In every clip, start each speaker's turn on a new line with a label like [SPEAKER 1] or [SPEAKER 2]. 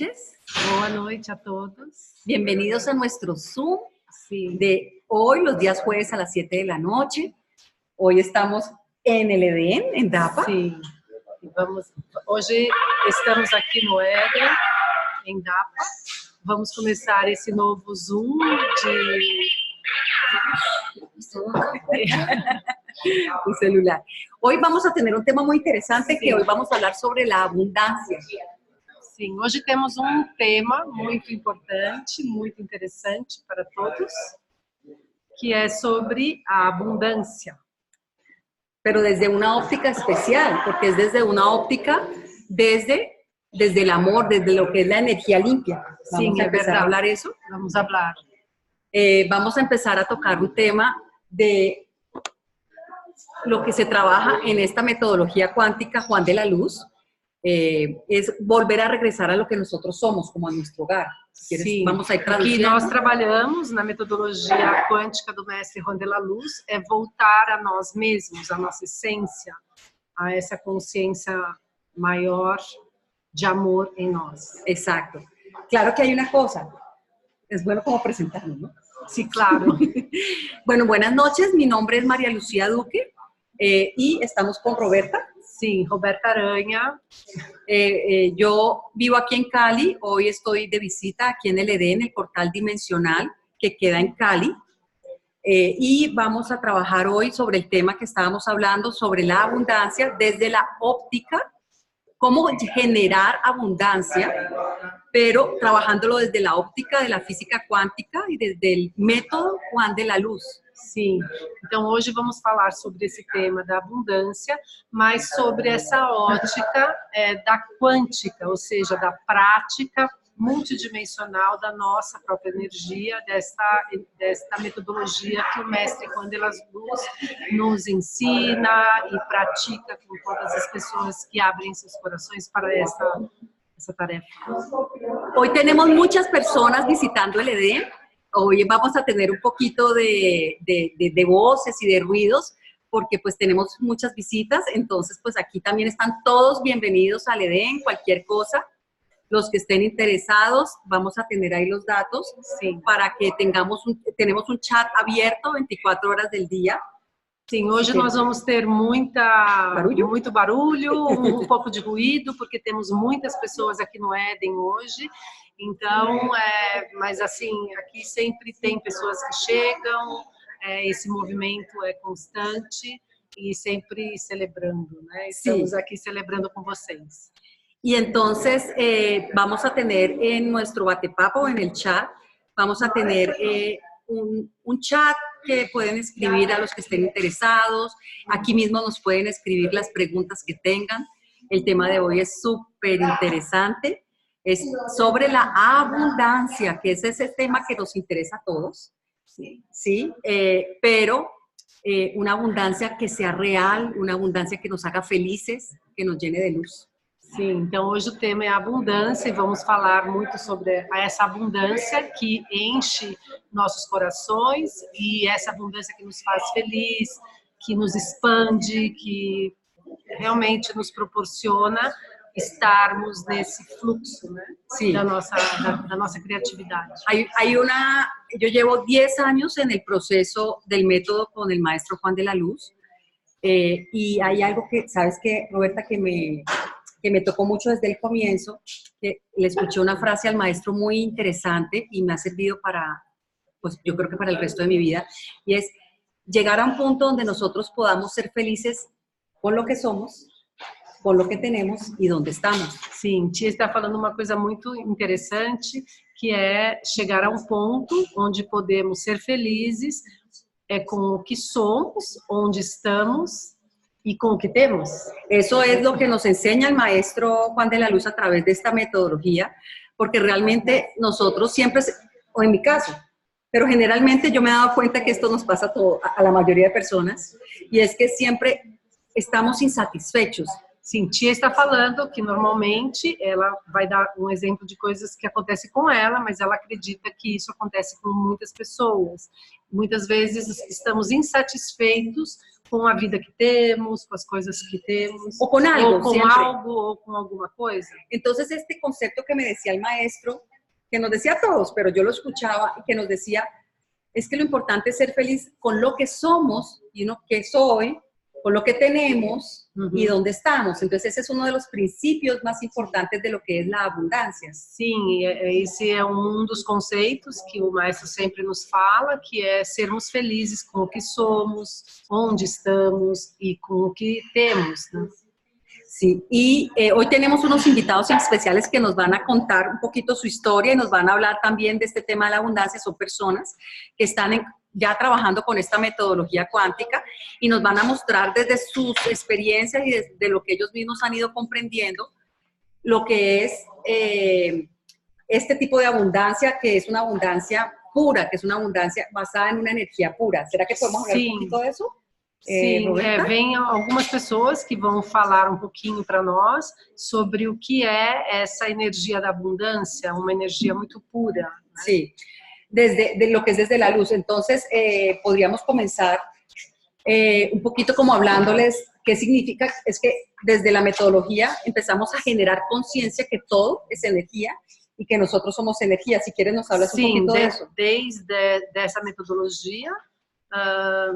[SPEAKER 1] noches.
[SPEAKER 2] Boa noite a todos.
[SPEAKER 1] Bienvenidos a nuestro Zoom
[SPEAKER 2] Sí.
[SPEAKER 1] de hoy, los días jueves a las 7 de la noche. Hoy estamos en el Edén, en DAPA.
[SPEAKER 2] Sim. Hoje estamos aqui no Éden, em DAPA. Vamos começar esse novo Zoom
[SPEAKER 1] Un celular. Hoy vamos a tener un tema muy interesante,
[SPEAKER 2] Sí.
[SPEAKER 1] que hoy vamos a hablar sobre la abundancia.
[SPEAKER 2] Sim, hoje temos tema muito importante, muito interessante para todos, que é sobre a abundância.
[SPEAKER 1] Pero desde una óptica especial, porque es desde una óptica desde el amor, desde lo que es la energía limpia. Vamos
[SPEAKER 2] Sim,
[SPEAKER 1] a
[SPEAKER 2] é
[SPEAKER 1] empezar
[SPEAKER 2] verdade.
[SPEAKER 1] a hablar eso.
[SPEAKER 2] Vamos falar.
[SPEAKER 1] Vamos a empezar a tocar un tema de lo que se trabaja en esta metodología cuántica, Juan de la Luz, es volver a regresar a lo que nosotros somos, como a nuestro hogar. Si quieres,
[SPEAKER 2] Sim,
[SPEAKER 1] vamos a ir
[SPEAKER 2] o que
[SPEAKER 1] traduciendo.
[SPEAKER 2] nós trabalhamos na metodologia quântica do mestre Juan de la Luz é voltar a nós mesmos, a nossa essência, a essa consciência maior de amor em nós.
[SPEAKER 1] Exacto. Claro que hay una cosa, es bueno como presentarnos, ¿no?
[SPEAKER 2] Sí, claro.
[SPEAKER 1] Bueno, buenas noches, mi nombre es María Lucía Duque y estamos con Roberta.
[SPEAKER 2] Sim, Roberta Aranha.
[SPEAKER 1] Yo vivo aquí en Cali, hoy estoy de visita aquí en el Edén, el portal dimensional que queda en Cali. Y vamos a trabajar hoy sobre el tema que estábamos hablando, sobre la abundancia desde la óptica, cómo generar abundancia, pero trabajándolo desde la óptica de la física cuántica y desde el método Juan de la Luz.
[SPEAKER 2] Sim, então hoje vamos falar sobre esse tema da abundância, mas sobre essa ótica da quântica, ou seja, da prática multidimensional da nossa própria energia, desta metodologia que o mestre Juan de la Luz nos ensina e pratica com todas as pessoas que abrem seus corações para essa tarefa.
[SPEAKER 1] Hoy tenemos muchas personas visitando el Edén. Hoy vamos a tener un poquito de voces y de ruidos, porque pues tenemos muchas visitas, entonces pues aquí también están todos bienvenidos al Edén, cualquier cosa. Los que estén interesados, vamos a tener ahí los datos,
[SPEAKER 2] sí,
[SPEAKER 1] para que tenemos un chat abierto 24 horas del día.
[SPEAKER 2] Sim, hoje nós vamos ter muito barulho, um pouco de ruído, porque temos muitas pessoas aqui no Éden hoje. Então, mas assim, aqui sempre tem pessoas que chegam, esse movimento é constante e sempre celebrando, né? Estamos aqui celebrando com vocês.
[SPEAKER 1] Y entonces vamos a tener en nuestro Batepapo, en el chat, vamos a tener un chat que pueden escribir a los que estén interesados. Aquí mismo nos pueden escribir las preguntas que tengan. El tema de hoy es súper interesante. Es sobre la abundancia, que es ese tema que nos interesa a todos. ¿Sí? Pero una abundancia que sea real, una abundancia que nos haga felices, que nos llene de luz.
[SPEAKER 2] Sim, então hoje o tema é a abundância e vamos falar muito sobre essa abundância que enche nossos corações e essa abundância que nos faz feliz, que nos expande, que realmente nos proporciona estarmos nesse fluxo, né?
[SPEAKER 1] Sí.
[SPEAKER 2] da nossa criatividade.
[SPEAKER 1] Yo llevo 10 años en el proceso del método con el maestro Juan de la Luz y hay algo que, ¿sabes qué, Roberta? Que me tocó mucho desde el comienzo, que le escuché una frase al maestro muy interesante y me ha servido para, pues yo creo que para el resto de mi vida, y es llegar a un punto donde nosotros podamos ser felices con lo que somos, com o que temos e onde estamos.
[SPEAKER 2] Sim, Tia está falando uma coisa muito interessante, que é chegar a um ponto onde podemos ser felizes com o que somos, onde estamos y con lo que tenemos.
[SPEAKER 1] Eso es lo que nos enseña el maestro Juan de la Luz a través de esta metodología, porque realmente nosotros siempre, o en mi caso, pero generalmente yo me he dado cuenta que esto nos pasa a la mayoría de personas, y es que siempre estamos insatisfechos.
[SPEAKER 2] Sim, Tia está falando que normalmente ela vai dar um exemplo de coisas que acontecem com ela, mas ela acredita que isso acontece com muitas pessoas. Muitas vezes estamos insatisfeitos com a vida que temos, com as coisas que temos,
[SPEAKER 1] O con algo,
[SPEAKER 2] ou com
[SPEAKER 1] siempre.
[SPEAKER 2] algo, ou com alguma coisa.
[SPEAKER 1] Entonces, este concepto que me decía el maestro, que nos decía a todos, pero yo lo escuchaba, y que nos decía, es que lo importante es ser feliz con lo que somos, y uno que soy, con lo que tenemos y dónde estamos. Entonces, ese es uno de los principios más importantes de lo que es la abundancia.
[SPEAKER 2] Sim, esse é um dos conceitos que o maestro sempre nos fala, que é sermos felizes com o que somos, onde estamos e com o que temos, né?
[SPEAKER 1] Sí, y hoy tenemos unos invitados especiales que nos van a contar un poquito su historia y nos van a hablar también de este tema de la abundancia. Son personas que están ya trabajando con esta metodología cuántica y nos van a mostrar desde sus experiencias y desde lo que ellos mismos han ido comprendiendo lo que es este tipo de abundancia, que es una abundancia pura, que es una abundancia basada en una energía pura. ¿Será que podemos hablar un poquito de eso?
[SPEAKER 2] Sim, vem algumas pessoas que vão falar um pouquinho para nós sobre o que é essa energia da abundância, uma energia muito pura. Né?
[SPEAKER 1] Sí, de lo que es desde la luz. Entonces, podríamos comenzar un poquito como hablándoles qué significa, es que desde la metodología empezamos a generar conciencia que todo es energía y que nosotros somos energía. Si quieres nos hablas un poquito de eso.
[SPEAKER 2] Desde essa metodologia,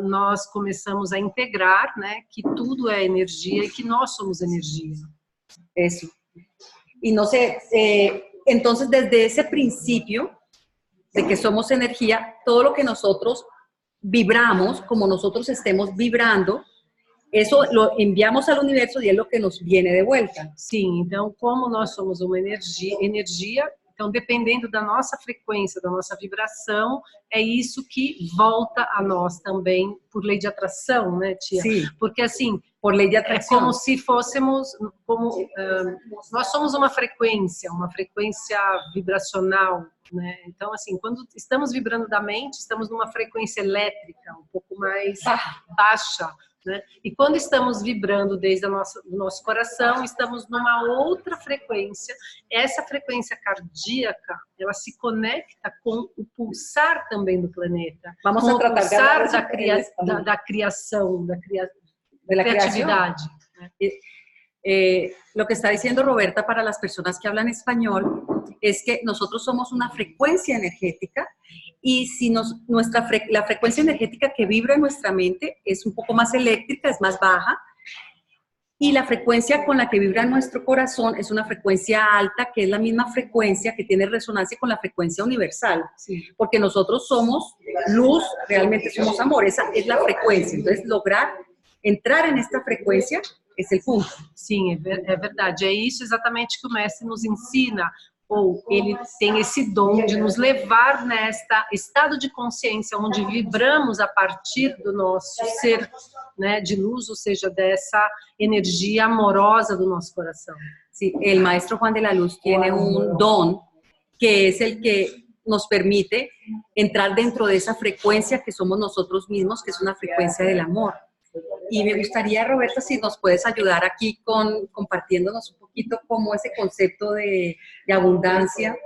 [SPEAKER 2] nós começamos a integrar, né, que tudo é energia e que nós somos energia.
[SPEAKER 1] Eso. Y no sé, entonces desde ese principio de que somos energía, todo lo que nosotros vibramos, como nosotros estemos vibrando, eso lo enviamos al universo y es lo que nos viene de vuelta.
[SPEAKER 2] Sim, então como nós somos uma energia, então dependendo da nossa frequência, da nossa vibração, é isso que volta a nós também por lei de atração, né, Tia?
[SPEAKER 1] Sim.
[SPEAKER 2] Porque assim,
[SPEAKER 1] por lei de atração.
[SPEAKER 2] É como se fôssemos, nós somos uma frequência vibracional, né? Então assim, quando estamos vibrando da mente, estamos numa frequência elétrica, um pouco mais baixa. Né? E quando estamos vibrando desde o nosso coração, estamos numa outra frequência. Essa frequência cardíaca, ela se conecta com o pulsar também do planeta.
[SPEAKER 1] Vamos
[SPEAKER 2] com
[SPEAKER 1] a
[SPEAKER 2] o
[SPEAKER 1] tratar
[SPEAKER 2] pulsar da criação, da creatividad.
[SPEAKER 1] Lo que está diciendo Roberta para las personas que hablan español es que nosotros somos una frecuencia energética y si la frecuencia energética que vibra en nuestra mente es un poco más eléctrica, es más baja, y la frecuencia con la que vibra nuestro corazón es una frecuencia alta, que es la misma frecuencia que tiene resonancia con la frecuencia universal,
[SPEAKER 2] sí. Porque
[SPEAKER 1] nosotros somos luz, realmente somos amor, esa es la frecuencia. Entonces lograr entrar en esta frequência, esse é o ponto.
[SPEAKER 2] Sim, é verdade. É isso exatamente que o mestre nos ensina, ou ele tem esse dom de nos levar nesta estado de consciência, onde vibramos a partir do nosso ser, né, de luz, ou seja, dessa energia amorosa do nosso coração.
[SPEAKER 1] Sí, el maestro Juan de la Luz tiene un don que es el que nos permite entrar dentro de esa frecuencia que somos nosotros mismos, que es una frecuencia del amor. Y me gustaría, Roberta, si nos puedes ayudar aquí compartiéndonos un poquito cómo ese concepto de abundancia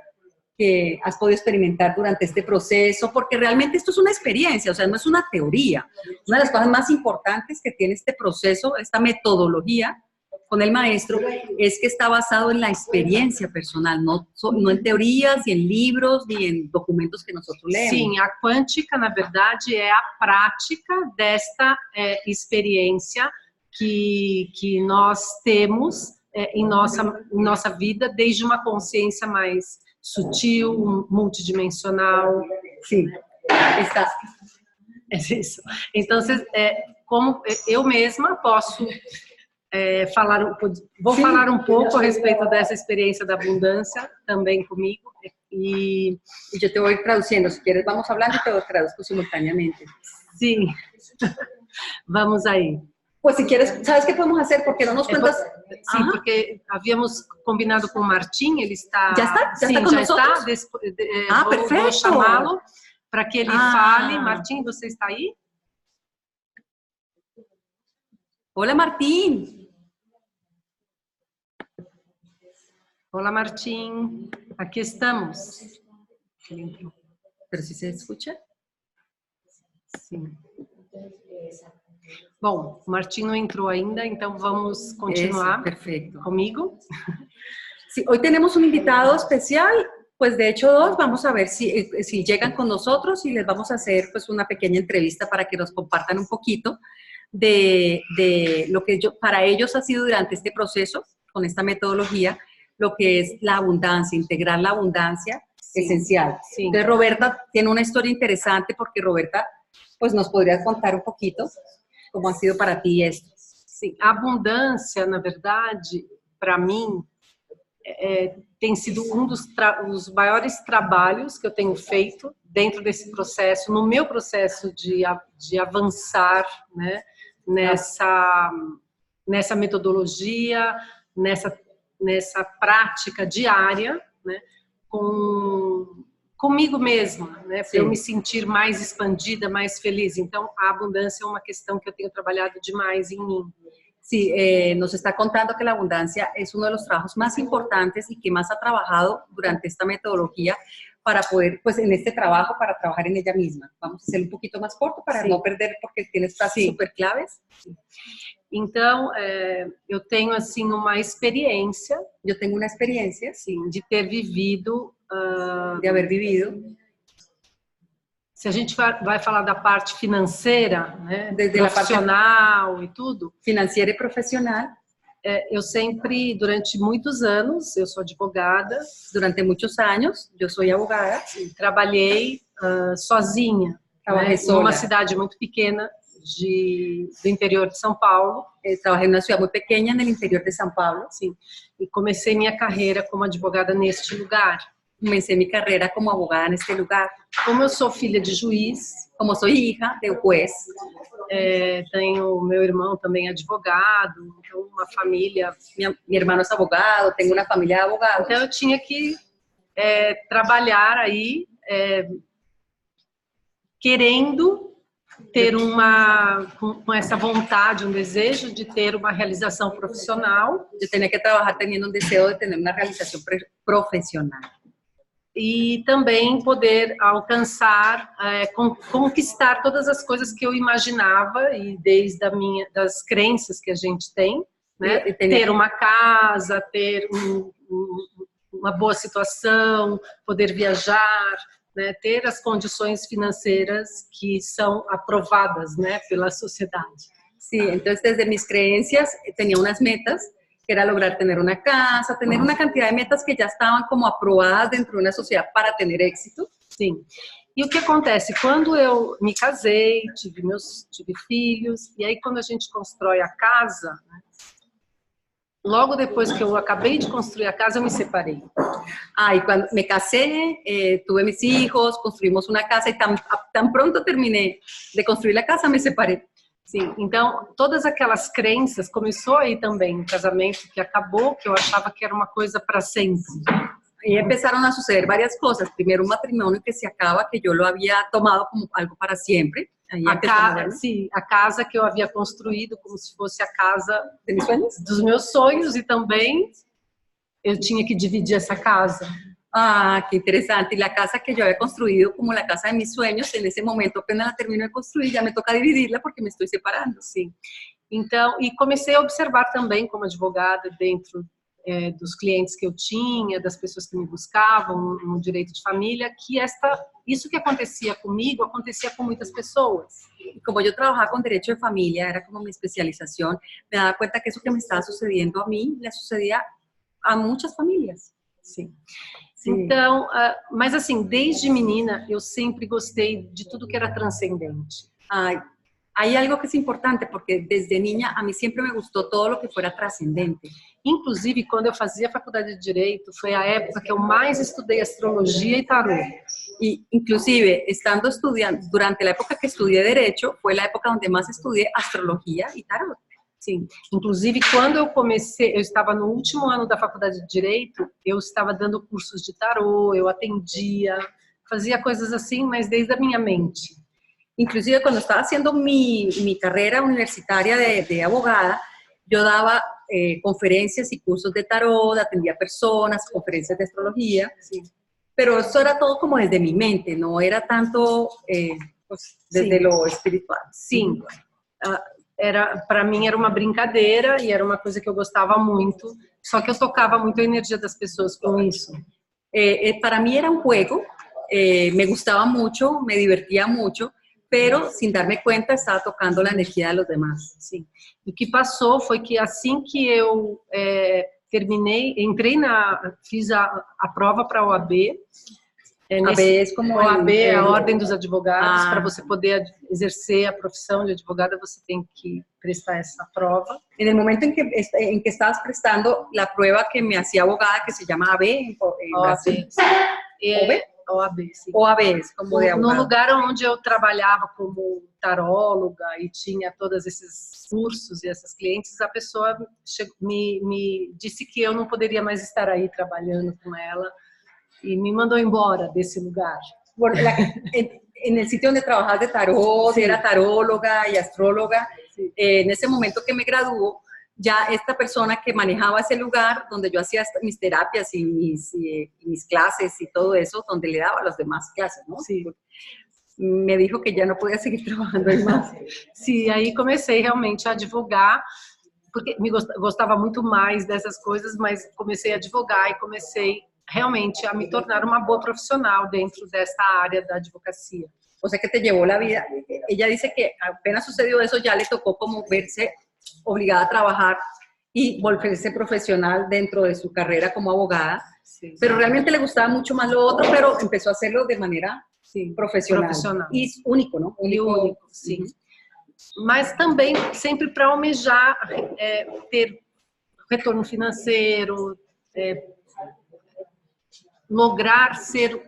[SPEAKER 1] que has podido experimentar durante este proceso, porque realmente esto es una experiencia, o sea, no es una teoría. Una de las cosas más importantes que tiene este proceso, esta metodología con el maestro, es que está basado en la experiencia personal, no en teorias, ni en libros, ni en documentos que nosotros leemos.
[SPEAKER 2] Sim, a quântica, na verdade, é a prática desta experiência que nós temos em nossa vida, desde uma consciência mais sutil, multidimensional.
[SPEAKER 1] Sim, está.
[SPEAKER 2] É isso. Então, como eu mesma posso vou falar um pouco a respeito dessa experiência da abundância também comigo.
[SPEAKER 1] Y yo te voy traduciendo, si quieres vamos hablando y te lo traduzco simultáneamente.
[SPEAKER 2] Sim, vamos aí.
[SPEAKER 1] Pues si quieres, ¿sabes qué podemos hacer? Porque no nos cuentas...
[SPEAKER 2] Sim, porque havíamos combinado com o Martim, ele está...
[SPEAKER 1] Já está?
[SPEAKER 2] Sim,
[SPEAKER 1] já está?
[SPEAKER 2] Perfeito. Vou chamá-lo para que ele fale. Martim, você está aí?
[SPEAKER 1] Hola, Martín.
[SPEAKER 2] Hola, Martín. Aqui estamos.
[SPEAKER 1] ¿Pero si se escucha?
[SPEAKER 2] Sim. Bom, o Martim não entrou ainda, então vamos continuar.
[SPEAKER 1] Perfecto.
[SPEAKER 2] Conmigo.
[SPEAKER 1] Sí, hoy tenemos un invitado especial, pues de hecho dos, vamos a ver si llegan con nosotros y les vamos a hacer pues una pequeña entrevista para que nos compartan un poquito de lo que para ellos ha sido durante este proceso, con esta metodología, lo que es la abundancia, integrar la abundancia, sí, esencial. Sí. Entonces Roberta tiene una historia interesante porque Roberta, pues nos podrías contar un poquito cómo ha sido para ti esto.
[SPEAKER 2] Sim, a abundância, na verdade, para mim, tem sido um dos maiores trabalhos que eu tenho feito dentro desse processo, no meu processo de avançar, né, nessa metodologia, nessa prática diária, né, comigo mesma, né, para eu me sentir mais expandida, mais feliz. Então, a abundância é uma questão que eu tenho trabalhado demais em mim.
[SPEAKER 1] Sí, nos está contando que la abundancia es uno de los trabajos más importantes y que más ha trabajado durante esta metodología para poder, pues en este trabajo, para trabajar en ella misma. Vamos a hacer un poquito más corto para no perder, porque tienes frases súper claves.
[SPEAKER 2] Então, eu tenho, assim, uma experiência.
[SPEAKER 1] Eu tenho uma experiência,
[SPEAKER 2] sim, de ter vivido...
[SPEAKER 1] de haber vivido.
[SPEAKER 2] Se a gente vai falar da parte financeira, né, profissional e tudo.
[SPEAKER 1] Financeira e profissional.
[SPEAKER 2] Eu sempre, durante muitos anos, eu sou advogada.
[SPEAKER 1] Durante muitos anos, eu sou abogada.
[SPEAKER 2] Trabalhei sozinha, né, numa cidade muito pequena do interior de São Paulo.
[SPEAKER 1] Trabalhei numa cidade muito pequena no interior de São Paulo.
[SPEAKER 2] Sim. E comecei minha carreira como advogada neste lugar.
[SPEAKER 1] Comecei minha carreira como abogada neste lugar.
[SPEAKER 2] Como eu sou filha de juiz,
[SPEAKER 1] como sou hija de juez,
[SPEAKER 2] tenho meu irmão também advogado, então uma família.
[SPEAKER 1] Meu irmão é advogado, tenho uma família de advogados.
[SPEAKER 2] Então eu tinha que trabalhar aí, querendo ter com essa vontade, um desejo de ter uma realização profissional.
[SPEAKER 1] Eu tinha que trabalhar tendo desejo de ter uma realização profissional.
[SPEAKER 2] E também poder alcançar, conquistar todas as coisas que eu imaginava, e desde das crenças que a gente tem, né? Ter uma casa, ter uma boa situação, poder viajar, né? Ter as condições financeiras que são aprovadas, né, pela sociedade.
[SPEAKER 1] Sí, entonces desde mis creencias tenía unas metas, que era lograr tener una casa, tener una cantidad de metas que ya estaban como aprobadas dentro de una sociedad para tener éxito.
[SPEAKER 2] Sim. E o que acontece? Quando eu me casei, tive filhos, e aí quando a gente constrói a casa, né, logo depois que eu acabei de construir a casa, eu me separei.
[SPEAKER 1] Y cuando me casé, tuve mis hijos, construimos una casa y tan pronto terminé de construir la casa, me separé.
[SPEAKER 2] Sim, então todas aquelas crenças, começou aí também um casamento que acabou, que eu achava que era uma coisa para sempre.
[SPEAKER 1] Y empezaron a suceder varias cosas. Primero, un matrimonio que se acaba, que yo lo había tomado como algo para siempre.
[SPEAKER 2] A casa que eu havia construído como se fosse a casa dos meus sonhos, e também eu tinha que dividir essa casa.
[SPEAKER 1] Ah, qué interesante. Y la casa que yo había construido como la casa de mis sueños, en ese momento apenas la termino de construir, ya me toca dividirla porque me estoy separando.
[SPEAKER 2] Sim. Então, e comecei a observar também como advogada dentro dos clientes que eu tinha, das pessoas que me buscavam no direito de família, que isso que acontecia comigo, acontecia com muitas pessoas.
[SPEAKER 1] Y como yo trabajaba con derecho de familia, era como mi especialización, me daba cuenta que eso que me estaba sucediendo a mí, le sucedía a muchas familias.
[SPEAKER 2] Sim. Então, mas assim, desde menina, eu sempre gostei de tudo que era transcendente.
[SPEAKER 1] Hay algo que es importante, porque desde niña a mí siempre me gustó todo lo que fuera trascendente.
[SPEAKER 2] Inclusive, quando eu fazia faculdade de Direito, foi a época que eu mais estudei astrologia e tarô.
[SPEAKER 1] Y inclusive, durante la época que estudié Derecho, fue la época donde más estudié astrología y tarot.
[SPEAKER 2] Sim, inclusive quando eu comecei, eu estava no último ano da faculdade de Direito, eu estava dando cursos de tarô, eu atendia, fazia coisas assim, mas desde a minha mente.
[SPEAKER 1] Inclusive cuando estaba haciendo mi carrera universitaria de abogada, yo daba conferencias y cursos de tarot, atendía personas, conferencias de astrología, sí. Pero eso era todo como desde mi mente, no era tanto pues, desde lo espiritual.
[SPEAKER 2] Sim, para mim era uma brincadeira e era uma coisa que eu gostava muito, só que eu tocava muito a energia das pessoas com isso.
[SPEAKER 1] Para mí era un juego, me gustaba mucho, me divertía mucho, pero sin darme cuenta estaba tocando la energía de los demás.
[SPEAKER 2] Sim. E o que passou foi que assim que eu fiz a prova para a OAB.
[SPEAKER 1] OAB é como
[SPEAKER 2] OAB é a Ordem dos Advogados. Para você poder exercer a profissão de advogada, você tem que prestar essa prova.
[SPEAKER 1] En el momento en que estabas prestando la prueba que me hacía abogada, que se llama AB en Brasil.
[SPEAKER 2] OAB, sim.
[SPEAKER 1] OAB, como de abogado.
[SPEAKER 2] No lugar onde eu trabalhava como taróloga e tinha todos esses cursos e essas clientes, a pessoa me disse que eu não poderia mais estar aí trabalhando com ela y me mandó embora de ese lugar.
[SPEAKER 1] Bueno, en el sitio donde trabajas de tarot, sí. Era taróloga y astróloga, sí. En ese momento que me graduó, ya esta persona que manejaba ese lugar donde yo hacía mis terapias y mis clases y todo eso, donde le daba a los demás clases, ¿no?
[SPEAKER 2] Sí.
[SPEAKER 1] Me dijo que ya no podía seguir trabajando ahí más.
[SPEAKER 2] Sí, aí comecei realmente a advogar, porque me gostava muito mais dessas coisas, mas comecei a advogar e comecei realmente a me tornar uma boa profissional dentro dessa área da advocacia.
[SPEAKER 1] O sea que te llevó la vida. Ella dice que apenas sucedió eso, ya le tocó como verse obligada a trabajar y volverse profesional dentro de su carrera como abogada, sí. Pero realmente le gustaba mucho más lo otro, pero empezó a hacerlo de manera profissional. E único, não?
[SPEAKER 2] Único, sim. Mas também sempre para almejar ter retorno financeiro, lograr ser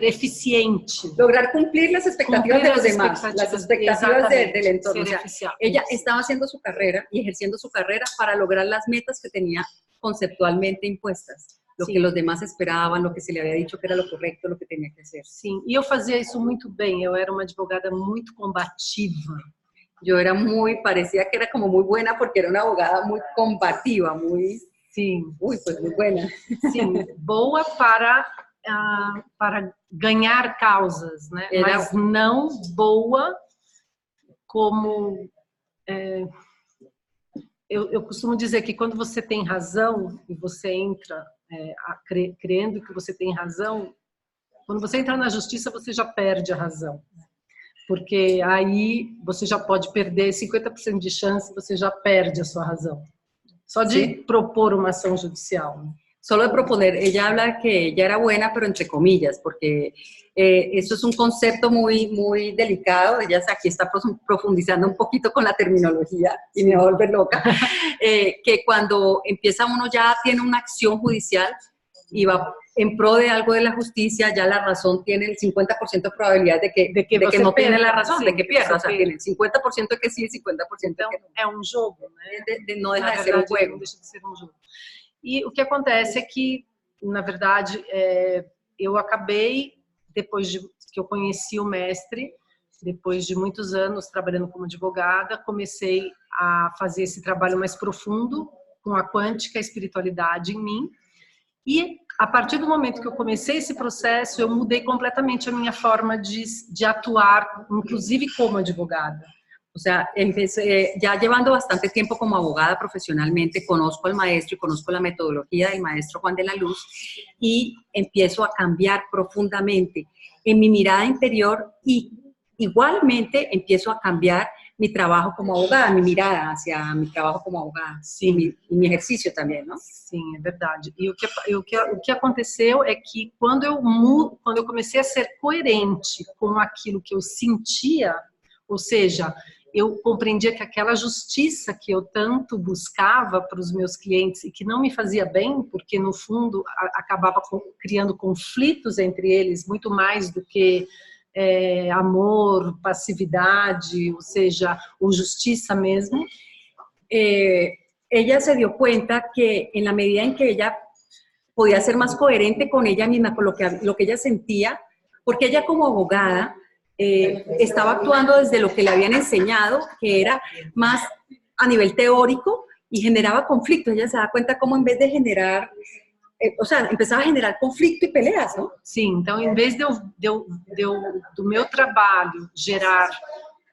[SPEAKER 2] eficiente.
[SPEAKER 1] Lograr cumplir las expectativas de los demás, las expectativas del entorno. O sea, ella estaba haciendo su carrera y ejerciendo su carrera para lograr las metas que tenía conceptualmente impuestas. Lo que los demás esperavam, lo que se le había dicho que era lo correcto, lo que tenía que hacer.
[SPEAKER 2] Sim, e eu fazia isso muito bem. Eu era uma advogada muito combativa.
[SPEAKER 1] Yo era parecía que era como muy buena porque era una abogada muy combativa, muy...
[SPEAKER 2] Sim.
[SPEAKER 1] Pues muy buena.
[SPEAKER 2] Sim, boa para ganhar causas, né? Mas não boa como... Eu costumo dizer que quando você tem razão e você entra crendo que você tem razão, quando você entra na justiça, você já perde a razão. Porque aí você já pode perder 50% de chance, você já perde a sua razão. Só de propor uma ação judicial.
[SPEAKER 1] Solo de proponer, ella habla que ella era buena, pero entre comillas, porque eso es un concepto muy delicado. Ella aquí está profundizando un poquito con la terminología y me va a volver loca. Que cuando empieza uno ya tiene una acción judicial y va en pro de algo de la justicia, ya la razón tiene el 50% de probabilidad de que no tiene la razón, de que pierda. O sea, tiene el 50% de que sí y el 50% de que no.
[SPEAKER 2] É um jogo, né?
[SPEAKER 1] No deja de ser un juego.
[SPEAKER 2] Não deixa de ser um jogo. E o que acontece é que, na verdade, eu acabei, depois que eu conheci o mestre, depois de muitos anos trabalhando como advogada, comecei a fazer esse trabalho mais profundo com a quântica, a espiritualidade em mim. E, a partir do momento que eu comecei esse processo, eu mudei completamente a minha forma de atuar, inclusive como advogada.
[SPEAKER 1] O sea, ya llevando bastante tiempo como abogada profesionalmente, conozco al maestro y conozco la metodología del maestro Juan de la Luz y empiezo a cambiar profundamente en mi mirada interior y igualmente empiezo a cambiar mi trabajo como abogada, mi mirada hacia mi trabajo como abogada,
[SPEAKER 2] sim,
[SPEAKER 1] e mi ejercicio também, não?
[SPEAKER 2] Sim, é verdade. E o que aconteceu é que quando eu comecei a ser coerente com aquilo que eu sentia, ou seja, eu compreendia que aquela justiça que eu tanto buscava para os meus clientes e que não me fazia bem, porque no fundo acabava criando conflitos entre eles, muito mais do que amor, passividade, ou seja, ou justiça mesmo.
[SPEAKER 1] Ella se dio cuenta que en la medida en que ella podía ser más coherente con ella misma, con lo que ella sentía, porque ella como abogada estaba actuando desde lo que le habían enseñado, que era más a nivel teórico, y generaba conflicto. Ella se da cuenta como en vez de generar, o sea, empezaba a generar conflicto e peleas, não?
[SPEAKER 2] Sim, então em vez do meu trabalho gerar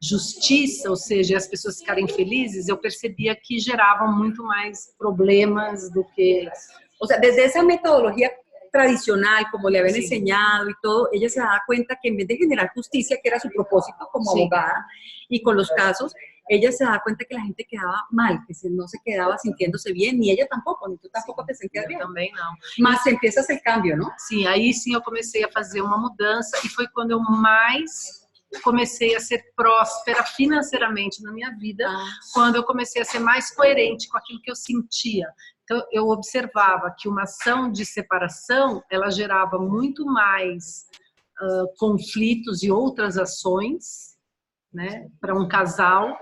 [SPEAKER 2] justiça, ou seja, as pessoas ficarem felizes, eu percebia que gerava muito mais problemas do que...
[SPEAKER 1] O sea, desde esa metodología tradicional, como le habían enseñado y todo, ella se daba cuenta que en vez de generar justicia, que era su propósito como abogada, y con los casos, ella se daba cuenta que la gente quedaba mal, que no se quedaba sintiéndose bien, ni ella tampoco, ni tú tampoco te sentías bien.
[SPEAKER 2] Também não.
[SPEAKER 1] Mas empiezas el cambio, ¿no?
[SPEAKER 2] Sim, aí sim eu comecei a fazer uma mudança e foi quando eu mais comecei a ser próspera financeiramente na minha vida, quando eu comecei a ser mais coerente com aquilo que eu sentia. Então, eu observava que uma ação de separação, ela gerava muito mais conflitos e outras ações, né, para um casal,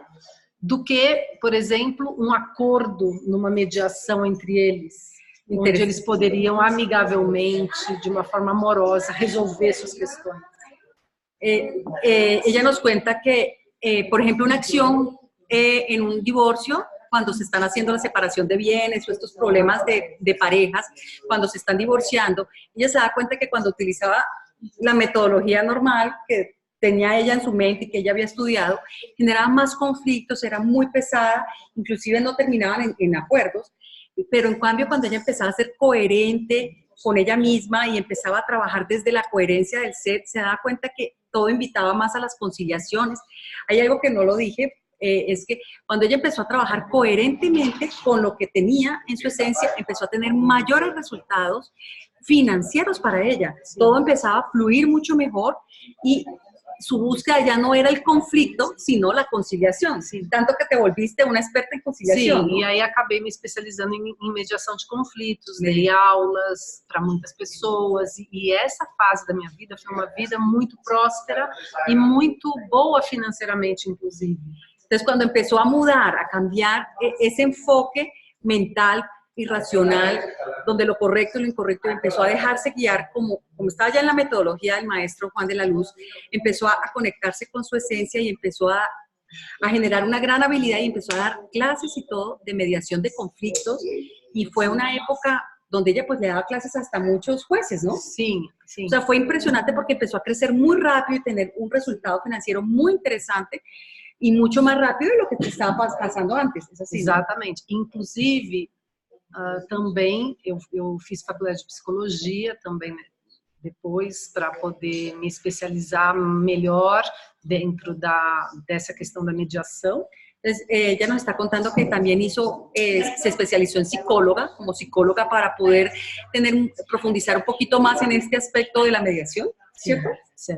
[SPEAKER 2] do que, por exemplo, um acordo numa mediação entre eles, onde eles poderiam amigavelmente, de uma forma amorosa, resolver suas questões.
[SPEAKER 1] Ella nos cuenta que, por ejemplo, una acción en un divorcio, cuando se están haciendo la separación de bienes o estos problemas de parejas, cuando se están divorciando, ella se da cuenta que cuando utilizaba la metodología normal que tenía ella en su mente y que ella había estudiado, generaba más conflictos, era muy pesada, inclusive no terminaban en acuerdos, pero en cambio cuando ella empezaba a ser coherente con ella misma y empezaba a trabajar desde la coherencia del ser, se daba cuenta que todo invitaba más a las conciliaciones. Hay algo que no lo dije, es que cuando ella empezó a trabajar coherentemente con lo que tenía en su esencia, empezó a tener mayores resultados financieros para ella. Todo empezaba a fluir mucho mejor y su búsqueda ya no era el conflicto, sino la conciliação. Tanto que te volviste uma experta em conciliação.
[SPEAKER 2] Sim, e aí acabei me especializando em mediação de conflitos, dei aulas para muitas pessoas, e essa fase da minha vida foi uma vida muito próspera e muito boa financeiramente, inclusive.
[SPEAKER 1] Entonces, cuando empezó a mudar, a cambiar ese enfoque mental y racional, donde lo correcto y lo incorrecto, empezó a dejarse guiar, como estaba ya en la metodología del maestro Juan de la Luz, empezó a conectarse con su esencia y empezó a generar una gran habilidad y empezó a dar clases y todo de mediación de conflictos, y fue una época donde ella pues le daba clases hasta a muchos jueces, ¿no?
[SPEAKER 2] Sí, sí.
[SPEAKER 1] O sea, fue impresionante porque empezó a crecer muy rápido y tener un resultado financiero muy interesante e muito mais rápido do que estava passando antes.
[SPEAKER 2] Assim, exatamente. Né? Inclusive, também eu fiz faculdade de psicologia também, né, depois, para poder me especializar melhor dentro dessa questão da mediação.
[SPEAKER 1] Entonces, ella nos está contando que también se especializó en psicóloga, como psicóloga, para poder profundizar un poquito más en este aspecto de la mediación, ¿cierto?
[SPEAKER 2] Sí.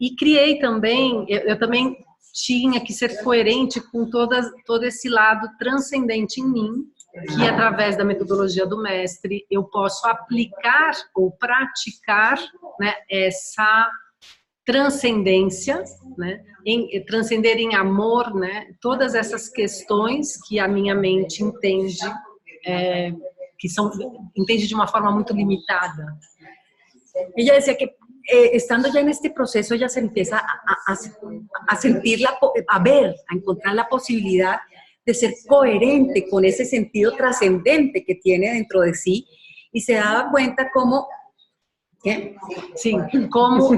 [SPEAKER 2] E criei também, eu também tinha que ser coerente com todo esse lado transcendente em mim, que através da metodologia do mestre eu posso aplicar ou praticar, né, essa transcendência, né, transcender em amor, né, todas essas questões que a minha mente entende, entende de uma forma muito limitada.
[SPEAKER 1] Ella decía que estando ya en este proceso, ella se empieza a sentir, a encontrar la posibilidad de ser coherente con ese sentido trascendente que tiene dentro de sí, y se daba cuenta como,
[SPEAKER 2] ¿qué? Sí, como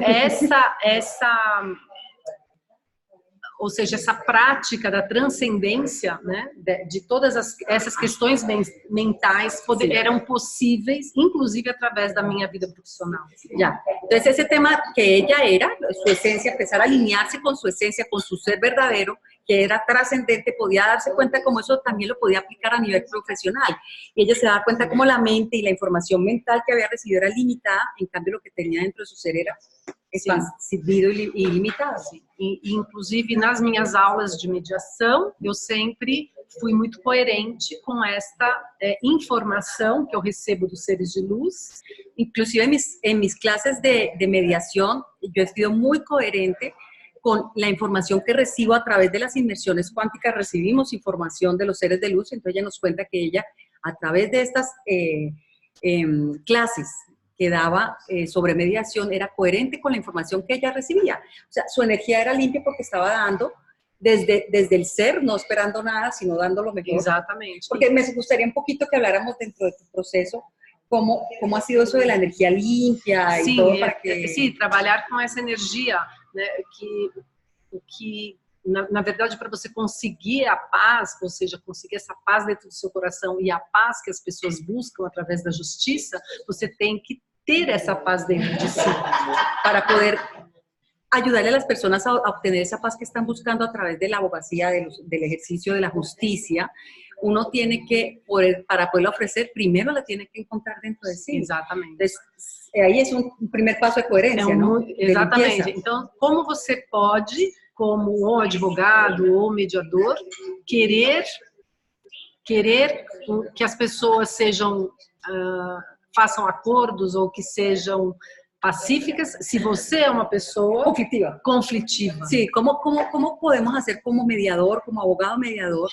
[SPEAKER 2] ou seja, essa prática da transcendência, né, de todas essas questões mentais eram possíveis, inclusive através da minha vida profissional.
[SPEAKER 1] Ya, entonces ese tema que ella era, su esencia, empezar a alinearse con su esencia, con su ser verdadero, que era trascendente, podía darse cuenta como eso también lo podía aplicar a nivel profesional. Y ella se daba cuenta como la mente y la información mental que había recibido era limitada, en cambio lo que tenía dentro de su ser era expandido e ilimitado.
[SPEAKER 2] E, inclusive, nas minhas aulas de mediação, eu sempre fui muito coerente com esta informação que eu recebo dos seres de luz.
[SPEAKER 1] Inclusive en mis clases de mediación, yo he sido muy coherente con la información que recibo a través de las inmersiones cuánticas. Recibimos información de los seres de luz, entonces ella nos cuenta que ella, a través de estas clases que daba sobre mediación, era coherente con la información que ella recibía. O sea, su energía era limpia porque estaba dando desde el ser, no esperando nada, sino dando lo mejor.
[SPEAKER 2] Exatamente.
[SPEAKER 1] Porque me gustaría un poquito que habláramos dentro de tu proceso, cómo ha sido eso de la energía limpia y todo para que...
[SPEAKER 2] Sim, trabalhar com essa energia, né, que na verdade, para você conseguir a paz, ou seja, conseguir essa paz dentro do seu coração e a paz que as pessoas buscam através da justiça, você tem que ter essa paz dentro de si.
[SPEAKER 1] Para poder ayudarle a las personas a obtener esa paz que están buscando a través de la abogacía, del ejercicio de la justicia, uno tiene que, para poderla ofrecer, primero la tiene que encontrar dentro de sí.
[SPEAKER 2] Exatamente.
[SPEAKER 1] Entonces, ahí es un primer paso de coherencia, ¿no?
[SPEAKER 2] Exatamente. Então, como você pode, como ou advogado ou mediador, querer que as pessoas sejam, façam acordos ou que sejam pacíficas, si você é uma pessoa conflictiva.
[SPEAKER 1] Sí, ¿cómo podemos hacer como mediador, como abogado mediador,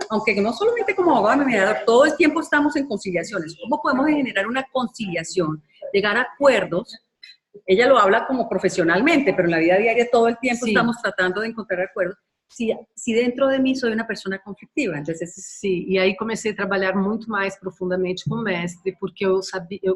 [SPEAKER 1] aunque no solamente como abogado mediador, todo el tiempo estamos en conciliaciones? ¿Cómo podemos generar una conciliación, llegar a acuerdos? Ella lo habla como profesionalmente, pero en la vida diaria todo el tiempo estamos tratando de encontrar acuerdos. Si dentro de mim sou uma pessoa conflitiva, então
[SPEAKER 2] sim, e aí comecei a trabalhar muito mais profundamente com o mestre, porque eu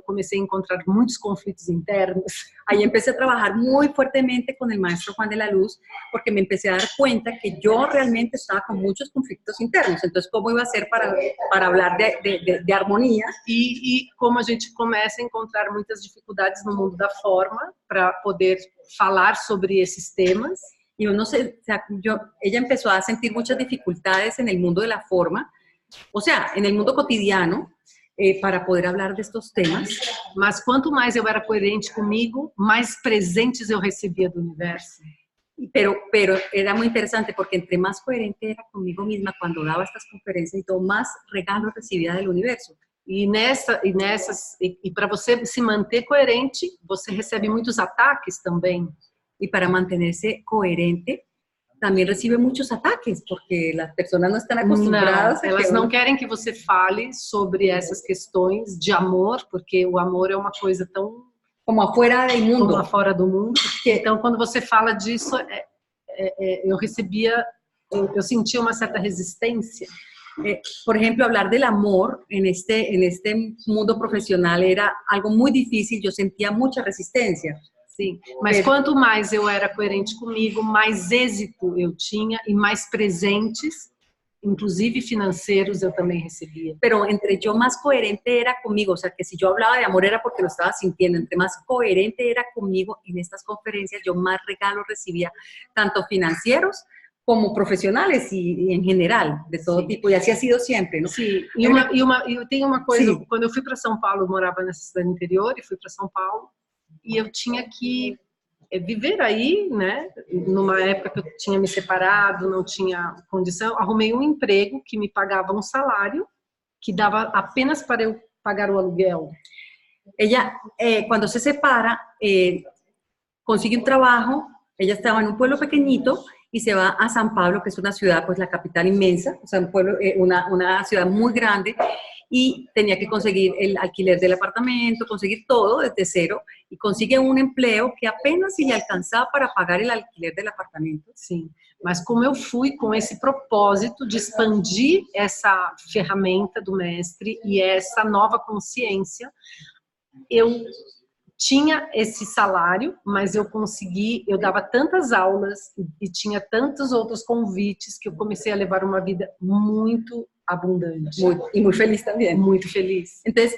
[SPEAKER 2] comecei a encontrar muitos conflitos internos.
[SPEAKER 1] Aí empecé a trabalhar muito fortemente com o maestro Juan de la Luz, porque me empecé a dar cuenta que eu realmente estava com muitos conflitos internos. Então, como iba a ser para falar de harmonia?
[SPEAKER 2] E como a gente começa a encontrar muitas dificuldades no mundo da forma para poder falar sobre esses temas.
[SPEAKER 1] Y ella empezó a sentir muchas dificultades en el mundo de la forma, o sea, en el mundo cotidiano, para poder hablar de estos temas.
[SPEAKER 2] Mas quanto mais eu era coerente comigo, mais presentes eu recebia do universo.
[SPEAKER 1] Pero era muy interesante porque entre más coherente era conmigo misma cuando daba estas conferencias y todo, más regalos recibía del universo.
[SPEAKER 2] E para você se manter coerente, você recebe muitos ataques também.
[SPEAKER 1] Y para mantenerse coherente, también recibe muchos ataques, porque las personas no están acostumbradas
[SPEAKER 2] elas não querem que você fale sobre essas questões de amor, porque o amor é uma coisa tão...
[SPEAKER 1] Como afuera del mundo.
[SPEAKER 2] Como afora do mundo. Então, quando você fala disso, eu sentia uma certa resistência.
[SPEAKER 1] Por ejemplo, hablar del amor en este mundo profesional era algo muy difícil, yo sentía mucha resistencia.
[SPEAKER 2] Sim, mas quanto mais eu era coerente comigo, mais êxito eu tinha e mais presentes, inclusive financeiros, eu também recebia.
[SPEAKER 1] Pero entre yo más coherente era conmigo, o sea, que si yo hablaba de amor era porque lo estaba sintiendo, entre más coherente era conmigo en estas conferencias, yo más regalos recibía, tanto financieros como profissionais e em geral, de todo tipo, e assim ha sido sempre, não?
[SPEAKER 2] Sim, e tem uma coisa, quando eu fui para São Paulo, eu morava nessa cidade interior e fui para São Paulo, e eu tinha que viver aí, né? Numa época que eu tinha me separado, não tinha condição, arrumei um emprego que me pagava um salário que dava apenas para eu pagar o aluguel.
[SPEAKER 1] Ella, cuando se separa, consigue un trabajo, ella estaba en un pueblo pequeñito y se va a San Pablo, que es una ciudad, pues la capital inmensa, o sea, un pueblo, una ciudad muy grande, y tenía que conseguir el alquiler del apartamento, conseguir todo desde cero, y consigue un empleo que apenas si le alcanzaba para pagar el alquiler del apartamento.
[SPEAKER 2] Sim, mas como eu fui com esse propósito de expandir essa ferramenta do mestre e essa nova consciência, eu tinha esse salário, mas eu dava tantas aulas e tinha tantos outros convites que eu comecei a levar uma vida muito abundante.
[SPEAKER 1] Y muy feliz también.
[SPEAKER 2] Muito feliz.
[SPEAKER 1] Entonces,